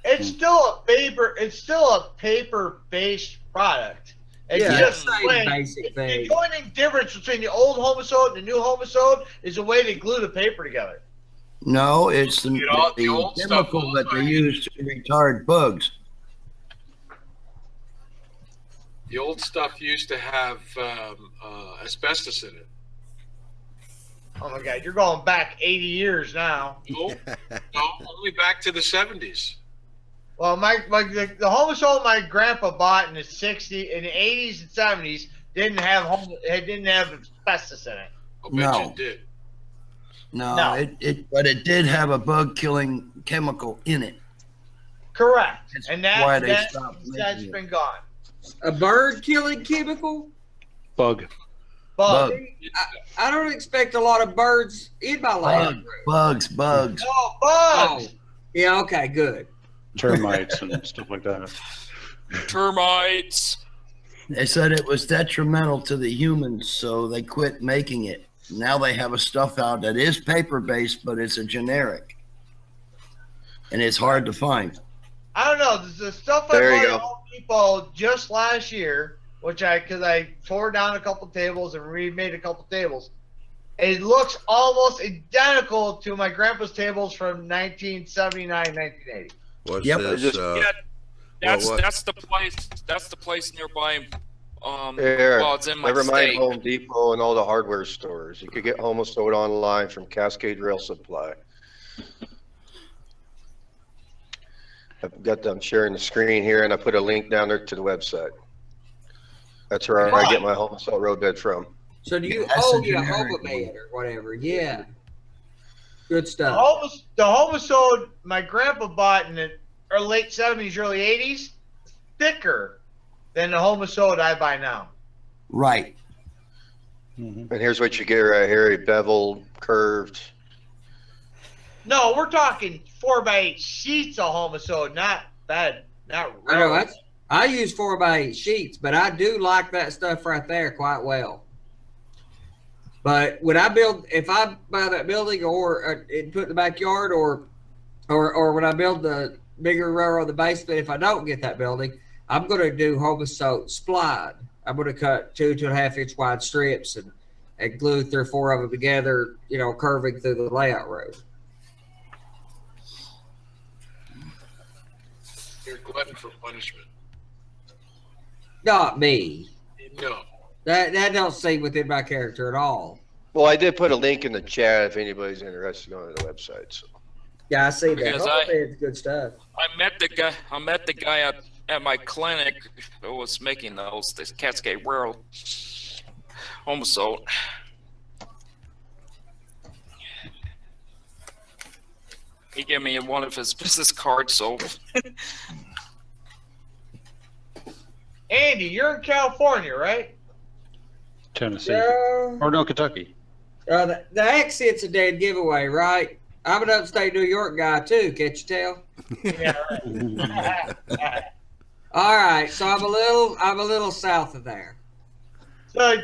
It's still a paper. It's still a paper-based product. It's Yeah, just same way, basic the thing. joining difference between the old homosode and the new homosode is the way they glue the paper together. No, it's the The old stuff chemical that they use to retard bugs. The old stuff used to have asbestos in it. Oh my God, you're going back 80 years now. No, only back to the 70s. Well, the homosode my grandpa bought in the 80s and 70s didn't have asbestos in it. I'll bet No. you did. No, No. but it did have a bug killing chemical in it. Correct. That's And why they that's stopped making it. been gone. A bird killing chemical? Bug. Bug. Bug. I don't expect a lot of birds in my land. Bugs. Oh, bugs. Oh, yeah, okay, good. Termites and stuff like that. Termites. They said it was detrimental to the humans, so they quit making it. Now they have a stuff out that is paper-based, but it's a generic. And it's hard to find. I don't know. The stuff I There you bought at go. Home Depot just last year, because I tore down a couple tables and remade a couple tables. It looks almost identical to my grandpa's tables from 1979, 1980. What's Yep. this? Yeah, that's what- that's the place. That's the place nearby. Here, Well, it's in my never mind state. Home Depot and all the hardware stores. You could get homosode online from Cascade Rail Supply. I've got them sharing the screen here, and I put a link down there to the website. That's where I get my homosode road bed from. So do you That's owe the you a generic hobo bed or whatever? Yeah. Good stuff. The homosode my grandpa bought in the late 70s, early 80s, thicker than the homosode I buy now. Right. And here's what you get right here: a beveled, curved. No, we're talking 4x8 sheets of homosode, not bed, not I know rows. I use 4x8 sheets, but I do like that stuff right there quite well. But when if I buy that building or put in the backyard, or when I build the bigger row or the basement, if I don't get that building, I'm going to do homosode splide. I'm going to cut 2.5 inch wide strips and glue 3 or 4 of them together, curving through the layout road. You're a glutton for punishment. Not me. No. That don't seem within my character at all. Well, I did put a link in the chat if anybody's interested in going to the website. So. Yeah, I see that. Because It's good stuff. I met the guy at my clinic who was making this Cascade World homosode. He gave me one of his business cards, so Andy, you're in California, right? Tennessee. Yeah. Or no, Kentucky. The accent's a dead giveaway, right? I'm an upstate New York guy too. Can't you tell? Yeah, right. All right, so I'm a little south of there. So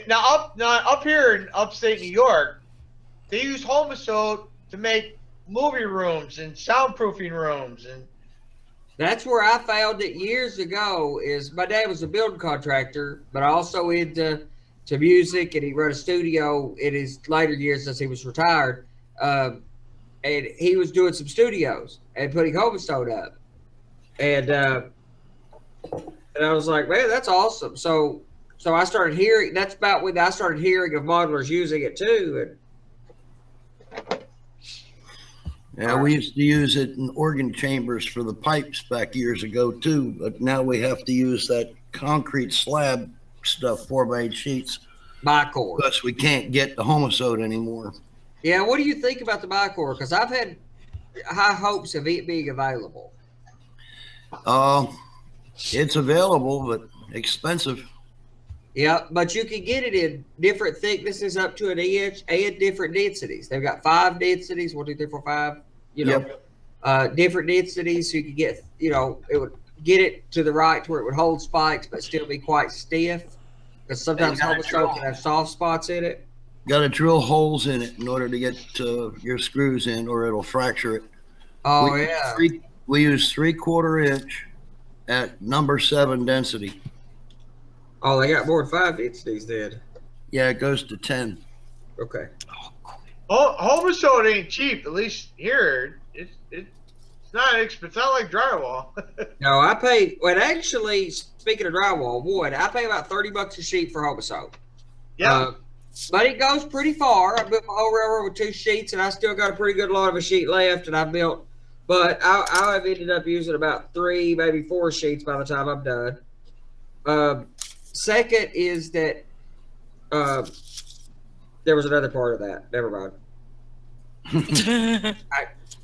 now up here in upstate New York, they use homosode to make movie rooms and soundproofing rooms, and That's where I found it years ago. Is my dad was a building contractor, but also into music, and he run a studio in his later years as he was retired. And he was doing some studios and putting homosode up, and I was like, man, that's awesome. So I started hearing. That's about when I started hearing of modelers using it too. Yeah, we used to use it in organ chambers for the pipes back years ago too, but now we have to use that concrete slab stuff, 4x8 sheets, Bicore. because we can't get the homosode anymore. Yeah, what do you think about the Bicore? Because I've had high hopes of it being available. It's available, but expensive. Yeah, but you can get it in different thicknesses up to an inch and different densities. They've got 5 densities, 1, 2, 3, 4, 5. Different densities. So you could get, it would get it to the right to where it would hold spikes, but still be quite stiff. Because sometimes homosode can have soft spots in it. Got to drill holes in it in order to get your screws in, or it'll fracture it. Oh, We use 3/4 inch at number 7 density. Oh, they got more than 5 entities then. Yeah, it goes to 10. Okay. Homicide ain't cheap. At least here, it's not expensive. It's not like drywall. No, I pay. Well, actually, speaking of drywall, wood, I pay about $30 a sheet for homicide. Yeah. But it goes pretty far. I built my whole railroad with 2 sheets, and I still got a pretty good lot of a sheet left. And I built, but I have ended up using about 3, maybe 4 sheets by the time I'm done. Second is that there was another part of that. Never mind.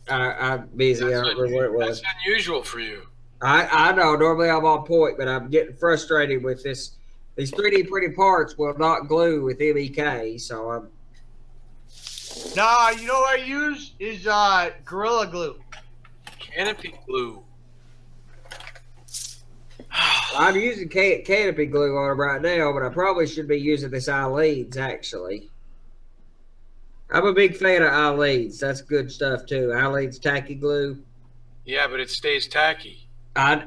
I'm busy. I don't remember what it was. That's unusual for you. I know. Normally I'm on point, but I'm getting frustrated with this. These 3D printed parts will not glue with MEK, so I'm. Nah, you know what I use is Gorilla Glue. Canopy glue. I'm using canopy glue on them right now, but I probably should be using this Eileen's actually. I'm a big fan of Eileen's. That's good stuff too. Eileen's tacky glue. Yeah, but it stays tacky.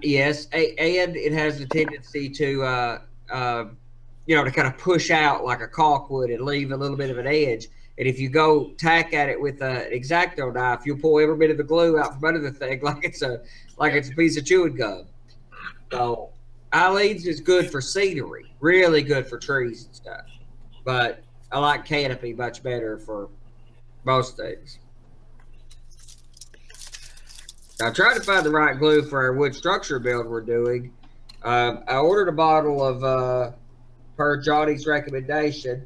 Yes, and it has the tendency to, to kind of push out like a caulk would and leave a little bit of an edge. And if you go tack at it with an X-Acto knife, you'll pull every bit of the glue out from under the thing like it's a piece of chewing gum. So Eileen's is good for scenery, really good for trees and stuff. But I like canopy much better for most things. I tried to find the right glue for our wood structure build we're doing. I ordered a bottle of, per Johnny's recommendation,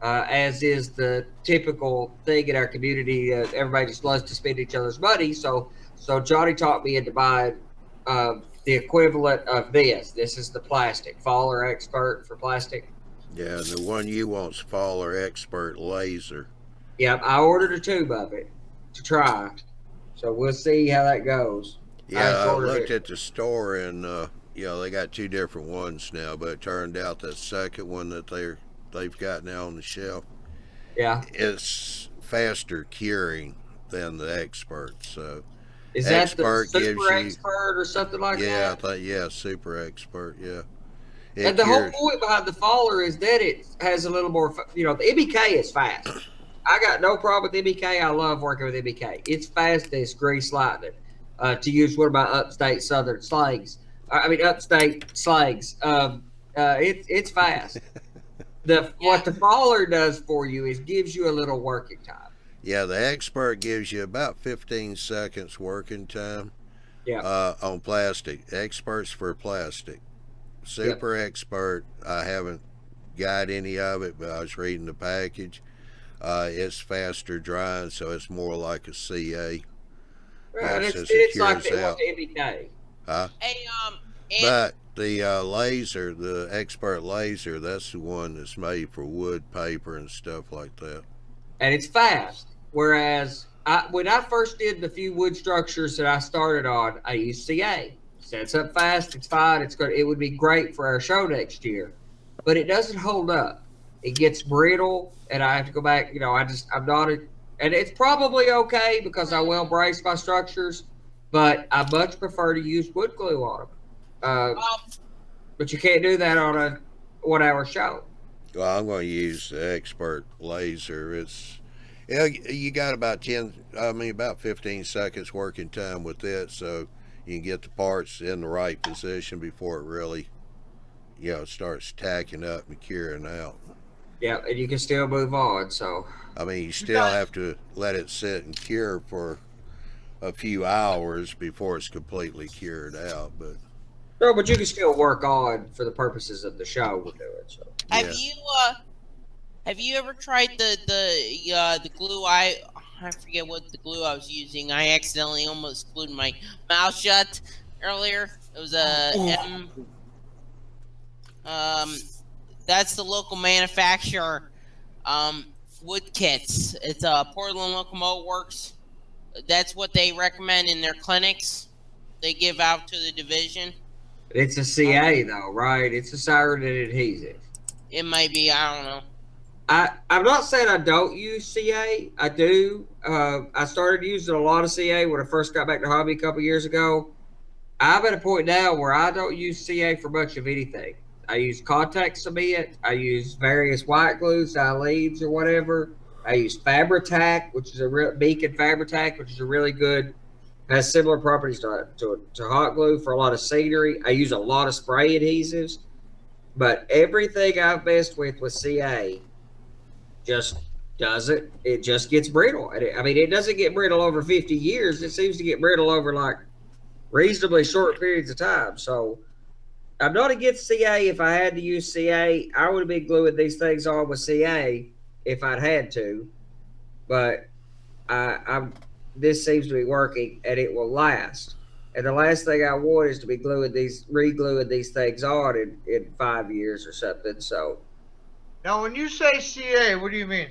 as is the typical thing in our community. Everybody just loves to spend each other's money. So Johnny talked me into buying the equivalent of this. This is the plastic. Faller Expert for plastic. Yeah, the one you want's Faller Expert Laser. Yep, I ordered a tube of it to try. So we'll see how that goes. Yeah, I looked at the store and they got 2 different ones now, but it turned out that second one that they've got now on the shelf, it's faster curing than the Expert. So is that the Super Expert or something like that? Yeah, Super Expert. Yeah. And the whole point behind the Faller is that it has a little more, the MEK is fast. I got no problem with MEK. I love working with MEK. It's fast as grease lightning. To use one of my upstate southern slangs. Upstate slangs. It's fast. What the Faller does for you is gives you a little working time. Yeah, the Expert gives you about 15 seconds working time. Yeah. On plastic. Expert's for plastic. Super Expert, I haven't got any of it, but I was reading the package. It's faster drying, so it's more like a CA. Right, it's like it was MEK. Huh? But the laser, the Expert laser, that's the one that's made for wood, paper, and stuff like that. And it's fast. Whereas when I first did the few wood structures that I started on, I used CA. Sets up fast, it's fine, it's good. It would be great for our show next year. But it doesn't hold up. It gets brittle, and I have to go back. I'm not and it's probably okay because I well brace my structures, but I much prefer to use wood glue on them. But you can't do that on a 1-hour show. Well, I'm going to use the Expert laser. It's you got about 15 seconds working time with it, so you can get the parts in the right position before it really, starts tacking up and curing out. Yeah, and you can still move on. So you still have to let it sit and cure for a few hours before it's completely cured out. But you can still work on for the purposes of the show. We'll do it. So have you ever tried the glue? I forget what the glue I was using. I accidentally almost glued my mouth shut earlier. It was that's the local manufacturer, wood kits. It's Portland Locomotive Works. That's what they recommend in their clinics. They give out to the division. It's a CA though, right? It's a cyanogen adhesive. It might be. I don't know. I'm not saying I don't use CA. I do. I started using a lot of CA when I first got back to hobby a couple years ago. I'm at a point now where I don't use CA for much of anything. I use contact cement. I use various white glues, leads or whatever. I use Fabri-Tac, which is a real Beacon Fabri-Tac, which is a really good, has similar properties to hot glue for a lot of scenery. I use a lot of spray adhesives, but everything I've messed with CA just doesn't. It just gets brittle. I mean, it doesn't get brittle over 50 years. It seems to get brittle over like reasonably short periods of time. So I'm not against CA. If I had to use CA, I would have been gluing these things on with CA if I'd had to. But this seems to be working, and it will last. And the last thing I want is to be re-gluing these things on in 5 years or something. So Now, when you say CA, what do you mean?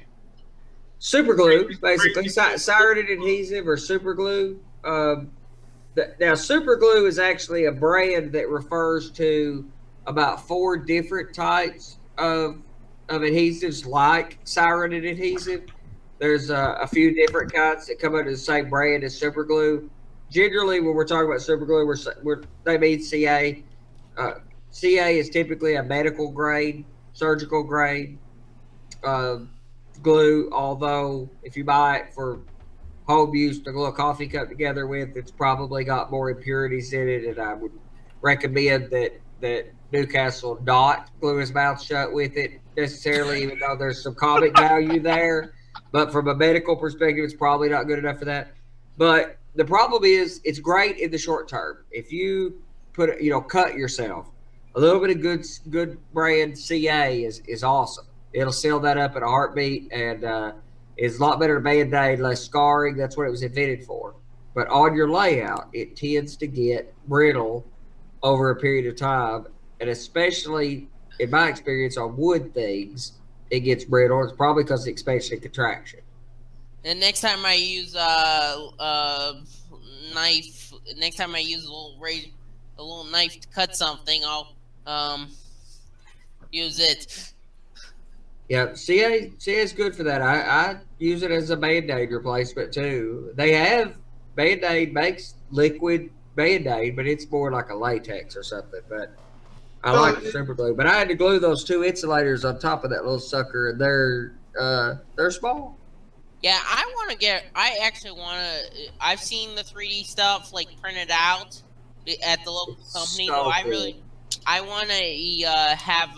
super glue, basically, sirened adhesive or super glue. Now, super glue is actually a brand that refers to about 4 different types of adhesives, like sirened adhesive. There's a few different kinds that come under the same brand as super glue. Generally, when we're talking about super glue, they mean CA. CA is typically a medical grade, surgical grade glue. Although, if you buy it for home use to glue a coffee cup together with, it's probably got more impurities in it, and I would recommend that Newcastle not glue his mouth shut with it necessarily, even though there's some comic value there. But from a medical perspective, it's probably not good enough for that. But the problem is, it's great in the short term. If you cut yourself, a little bit of good brand CA is awesome. It'll seal that up in a heartbeat, and it's a lot better than Band-Aid, less scarring. That's what it was invented for. But on your layout, it tends to get brittle over a period of time, and especially in my experience on wood things, it gets brittle. It's probably because of the expansion and contraction. And next time I use knife, next time I use a little knife to cut something, I'll use it. Yeah, CA is good for that. I use it as a Band-Aid replacement too. Band-Aid makes liquid Band-Aid, but it's more like a latex or something. But I like the super glue. But I had to glue those 2 insulators on top of that little sucker, and they're small. Yeah, I actually want to. I've seen the 3D stuff like printed out at the local company. So I want to have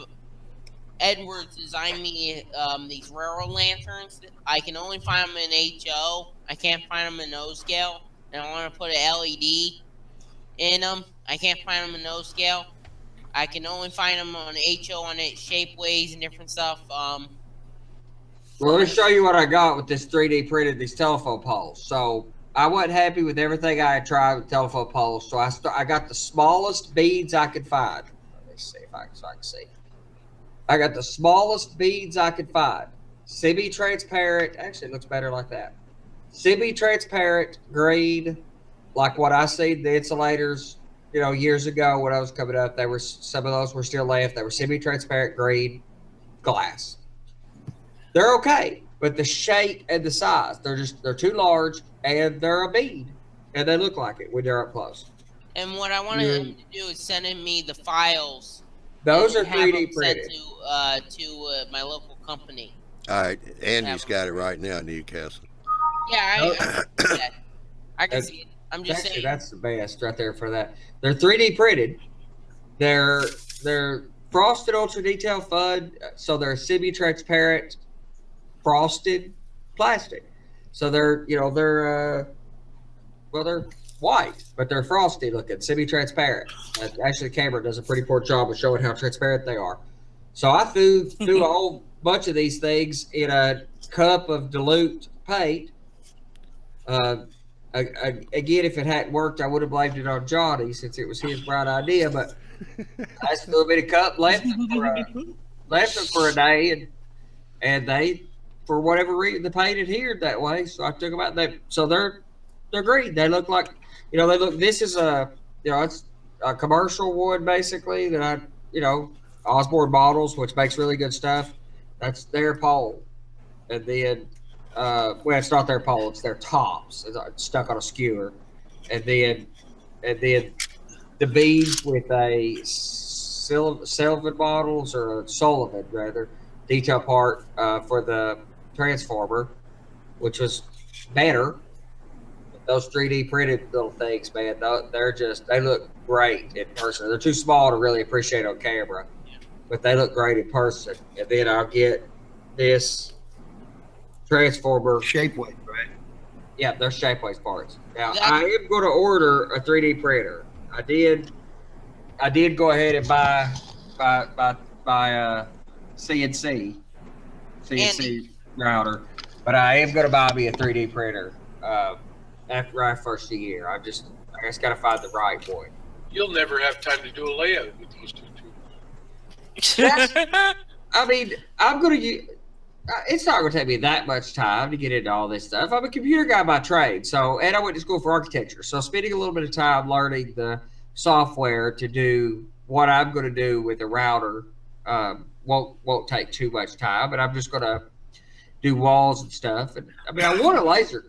Edwards design me these railroad lanterns. I can only find them in HO. I can't find them in no scale. And I want to put an LED in them. I can't find them in no scale. I can only find them on HO on it, shapeways and different stuff. Well, let me show you what I got with this 3D printed, these telephone poles. So I wasn't happy with everything I had tried with telephone poles. So I got the smallest beads I could find. Let me see if I can see. I got the smallest beads I could find. Semi-transparent. Actually, it looks better like that. Semi-transparent green, like what I see the insulators, years ago when I was coming up. Some of those were still left. They were semi-transparent green glass. They're okay, but the shape and the size, they're too large, and they're a bead, and they look like it when they're up close. And what I wanted him to do is send me the files. Those are 3D printed. To my local company. All right, Andy's got it right now, Newcastle. Yeah, I can see that. I can see it. I'm just saying. That's the best right there for that. They're 3D printed. They're frosted ultra detail FUD, so they're semi-transparent frosted plastic. So they're white, but they're frosty looking, semi-transparent. Actually, the camera does a pretty poor job of showing how transparent they are. So I threw a whole bunch of these things in a cup of dilute paint. Again, if it hadn't worked, I would have blamed it on Johnny since it was his bright idea. But I just threw a bit of cup, left them for a day, and they, for whatever reason, the paint adhered that way. So I took them out. They're green. They look like, This is it's a commercial wood basically that Osborne Models, which makes really good stuff. That's their pole, and then it's not their pole; it's their tops. It's stuck on a skewer, and then the beads with a Selvin models, or Sullivan rather, detail part for the transformer, which was better. Those 3D printed little things, man, they look great in person. They're too small to really appreciate on camera, but they look great in person. And then I'll get this transformer. Shapeways, right? Yeah, they're Shapeways parts. Now, I am going to order a 3D printer. I did go ahead and buy CNC router, but I am going to buy me a 3D printer after I first year. I just got to find the right one. You'll never have time to do a layout with those two tubes. I mean, I'm going to. It's not going to take me that much time to get into all this stuff. I'm a computer guy by trade, and I went to school for architecture. So spending a little bit of time learning the software to do what I'm going to do with a router won't take too much time. But I'm just going to do walls and stuff. And I mean, I want a laser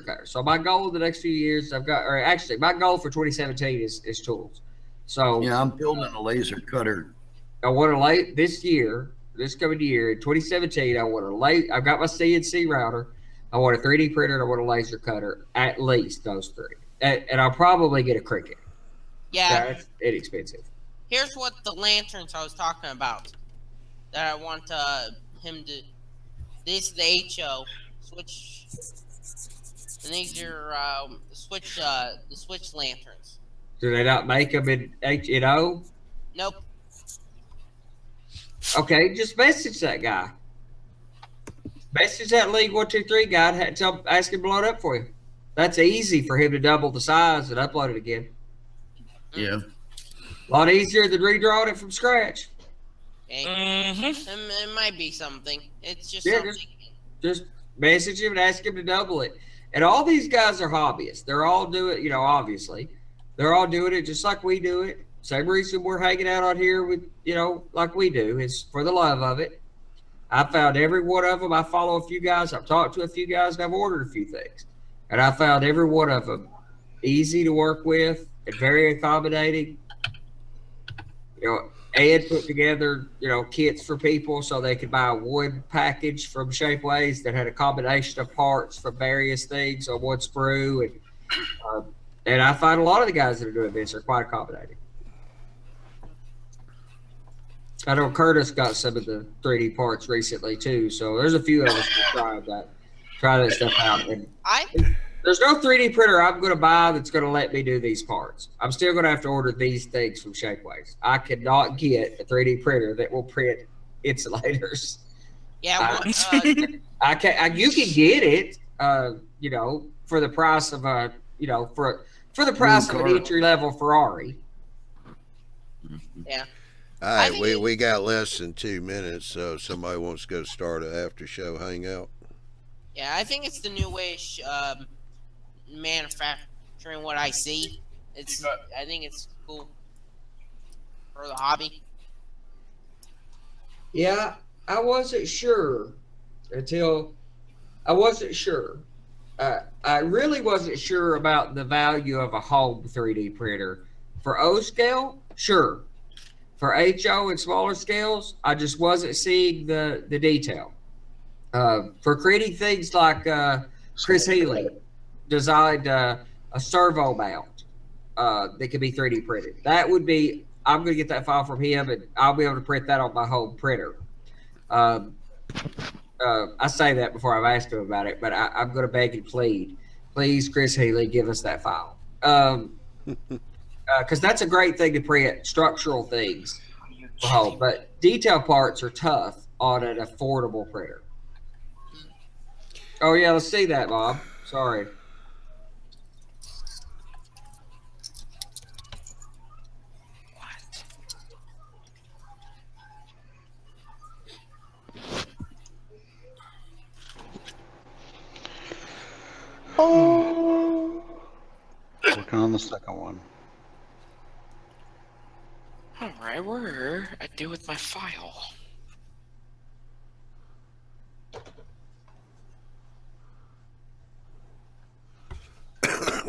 cutter. So my goal in the next few years, my goal for 2017 is tools. So yeah, I'm building a laser cutter. I want to this coming year in 2017. I've got my CNC router. I want a 3D printer and I want a laser cutter. At least those three, and I'll probably get a Cricut. Yeah, it's inexpensive. Here's what the lanterns I was talking about that I want him to. This is the HO switch, and these are the switch lanterns. Do they not make them in HNO? Nope. Okay, just message that guy. Message that League 123 guy and ask him to blow it up for you. That's easy for him to double the size and upload it again. Yeah. A lot easier than redrawing it from scratch. It might be something. It's just Yeah, something. Just message him and ask him to double it. And all these guys are hobbyists. They're all doing, obviously. They're all doing it just like we do it. Same reason we're hanging out on here with, like we do, is for the love of it. I found every one of them. I follow a few guys. I've talked to a few guys, and I've ordered a few things. And I found every one of them easy to work with and very accommodating. Ed put together, kits for people so they could buy a wood package from Shapeways that had a combination of parts from various things on one sprue. And I find a lot of the guys that are doing this are quite accommodating. I know Curtis got some of the 3D parts recently too, so there's a few of us that try that stuff out. And there's no 3D printer I'm going to buy that's going to let me do these parts. I'm still going to have to order these things from Shapeways. I cannot get a 3D printer that will print insulators. Yeah, I can. You can get it, for the price of a, for the price of an entry level Ferrari. Yeah. All right, we got less than 2 minutes, so if somebody wants to go start an after show hangout. Yeah, I think it's the new way manufacturing what I see. I think it's cool for the hobby. Yeah, I wasn't sure until I wasn't sure. I really wasn't sure about the value of a home 3D printer. For O scale, sure. For HO and smaller scales, I just wasn't seeing the detail. For creating things like Chris Healy designed a servo mount that could be 3D printed. That would be, I'm going to get that file from him and I'll be able to print that on my home printer. I say that before I've asked him about it, but I'm going to beg and plead. Please, Chris Healy, give us that file. Because that's a great thing to print, structural things for home. But detail parts are tough on an affordable printer. Oh, yeah, let's see that, Bob. Sorry. Working on the second one. Alright, where I do with my file?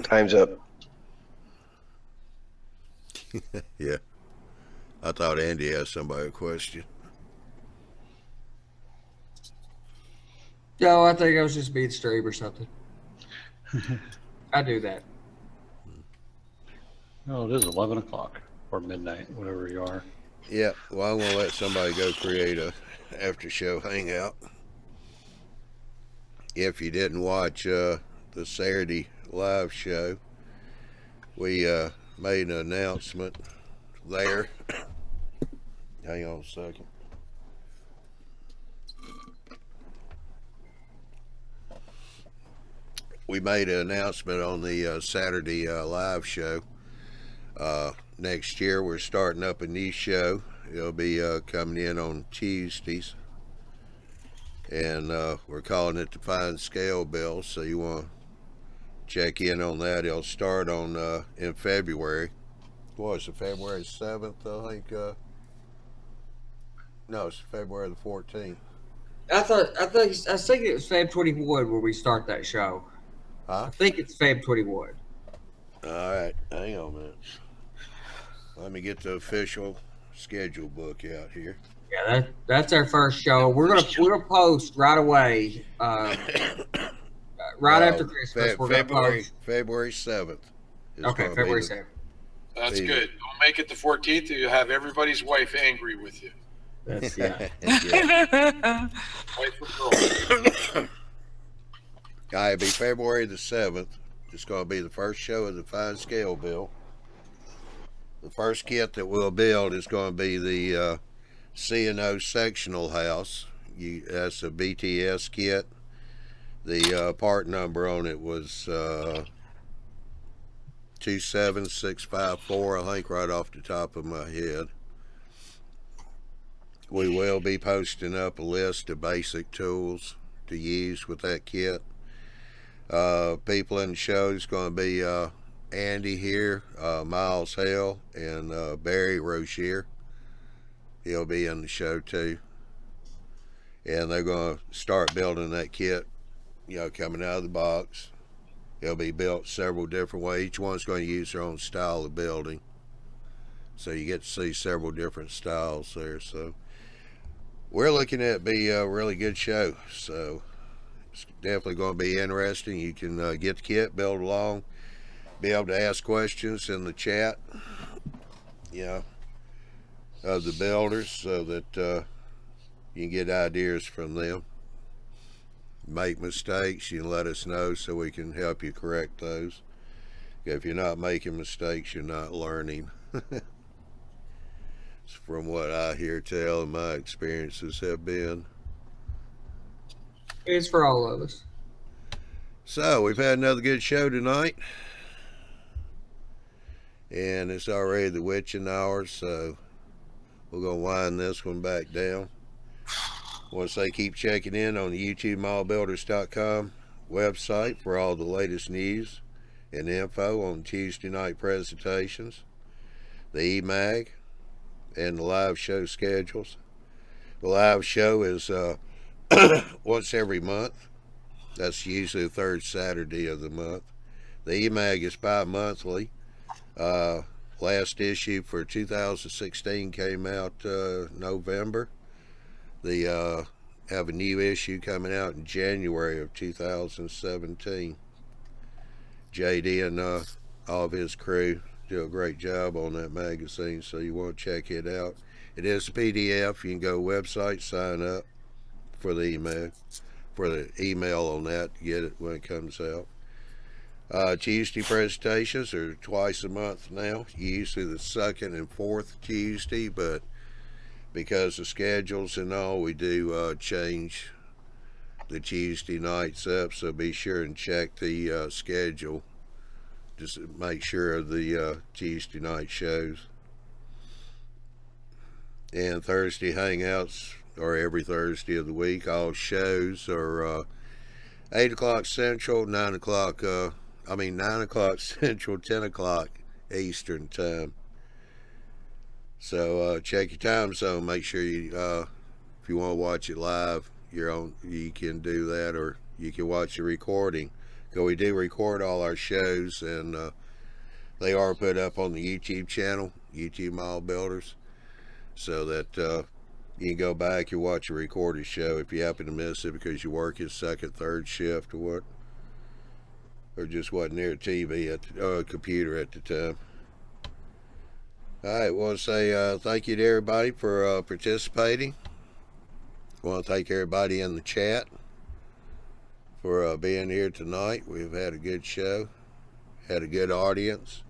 Time's up. Yeah. I thought Andy asked somebody a question. No, I think I was just being stream or something. I do that. Oh, it is 11 o'clock or midnight, whatever you are. Yeah, well, I'm going to let somebody go create a after show hangout. If you didn't watch the Saturday live show, we made an announcement there. Hang on a second. We made an announcement on the Saturday live show. Next year we're starting up a new show. It'll be coming in on Tuesdays, and we're calling it the Fine Scale Bill, so you want to check in on that. It'll start on in February. What is it, February 7th, I think? No, it's February the 14th. I was thinking it was Feb 21 when we start that show. Huh? I think it's Feb 21. All right, hang on a minute. Let me get the official schedule book out here. Yeah, that's our first show. We're gonna post right away. Right after Christmas, we're gonna post. February 7th. Okay, February 7th. That's good. Don't make it the 14th, or you'll have everybody's wife angry with you. That's yeah. Wife or girl. It'll be February the 7th. It's going to be the first show of the Fine Scale Bill. The first kit that we'll build is going to be the C&O sectional house. That's a BTS kit. The part number on it was 27654, I think, right off the top of my head. We will be posting up a list of basic tools to use with that kit. People in the show is going to be Andy here, Miles Hale, and Barry Rozier. He'll be in the show too. And they're going to start building that kit, coming out of the box. It'll be built several different ways. Each one's going to use their own style of building. So you get to see several different styles there. So we're looking at it be a really good show. So it's definitely going to be interesting. You can get the kit, build along, be able to ask questions in the chat, of the builders, so that you can get ideas from them. Make mistakes, you can let us know so we can help you correct those. If you're not making mistakes, you're not learning. It's from what I hear tell and my experiences have been. It's for all of us. So we've had another good show tonight, and it's already the witching hour, so we're gonna wind this one back down. Want to say keep checking in on the YouTube modelbuilders.com website for all the latest news and info on Tuesday night presentations, the eMag, and the live show schedules. The live show is once every month. That's usually the third Saturday of the month. The eMag is bi-monthly. Last issue for 2016 came out November. They have a new issue coming out in January of 2017. JD and all of his crew do a great job on that magazine, so you want to check it out. It is a PDF. You can go website, sign up for the email on that to get it when it comes out. Tuesday presentations are twice a month now, usually the second and fourth Tuesday, but because of schedules and all, we do change the Tuesday nights up, so be sure and check the schedule just to make sure of the Tuesday night shows. And Thursday hangouts are every Thursday of the week. All shows are 8 o'clock Central, 9 o'clock Central, 10 o'clock Eastern time. So check your time zone. Make sure you, if you want to watch it live, you can do that, or you can watch the recording. Because we do record all our shows, and they are put up on the YouTube channel, YouTube Model Builders. so that you can go back and watch a recorded show if you happen to miss it because you work his second, third shift or what, or just wasn't near a TV at the computer at the time. All right, I want to say thank you to everybody for participating. I want to thank everybody in the chat for being here tonight. We've had a good show, had a good audience.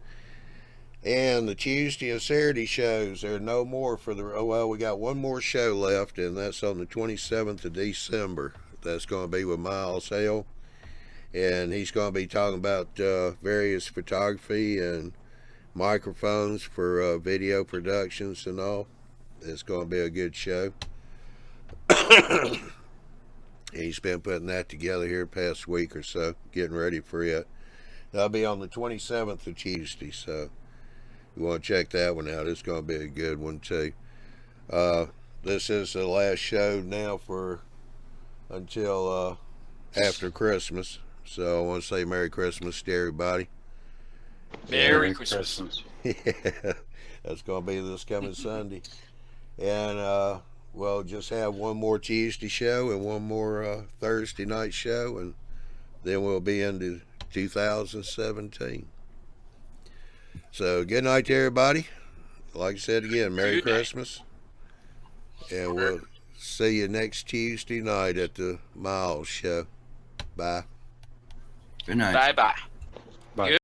And the Tuesday and Saturday shows, there are no more for the, well, we got one more show left, and that's on the 27th of December. That's going to be with Miles Hale, and he's going to be talking about various photography and microphones for video productions and all. It's going to be a good show. He's been putting that together here the past week or so, getting ready for it. That'll be on the 27th of Tuesday, so you want to check that one out. It's going to be a good one too. This is the last show now for until after Christmas. So I want to say Merry Christmas to everybody. Merry Christmas. Yeah, that's going to be this coming Sunday. And we'll just have one more Tuesday show and one more Thursday night show, and then we'll be into 2017. So good night to everybody. Like I said again, Merry Christmas. And we'll see you next Tuesday night at the Miles show. Bye. Good night. Bye-bye. Bye.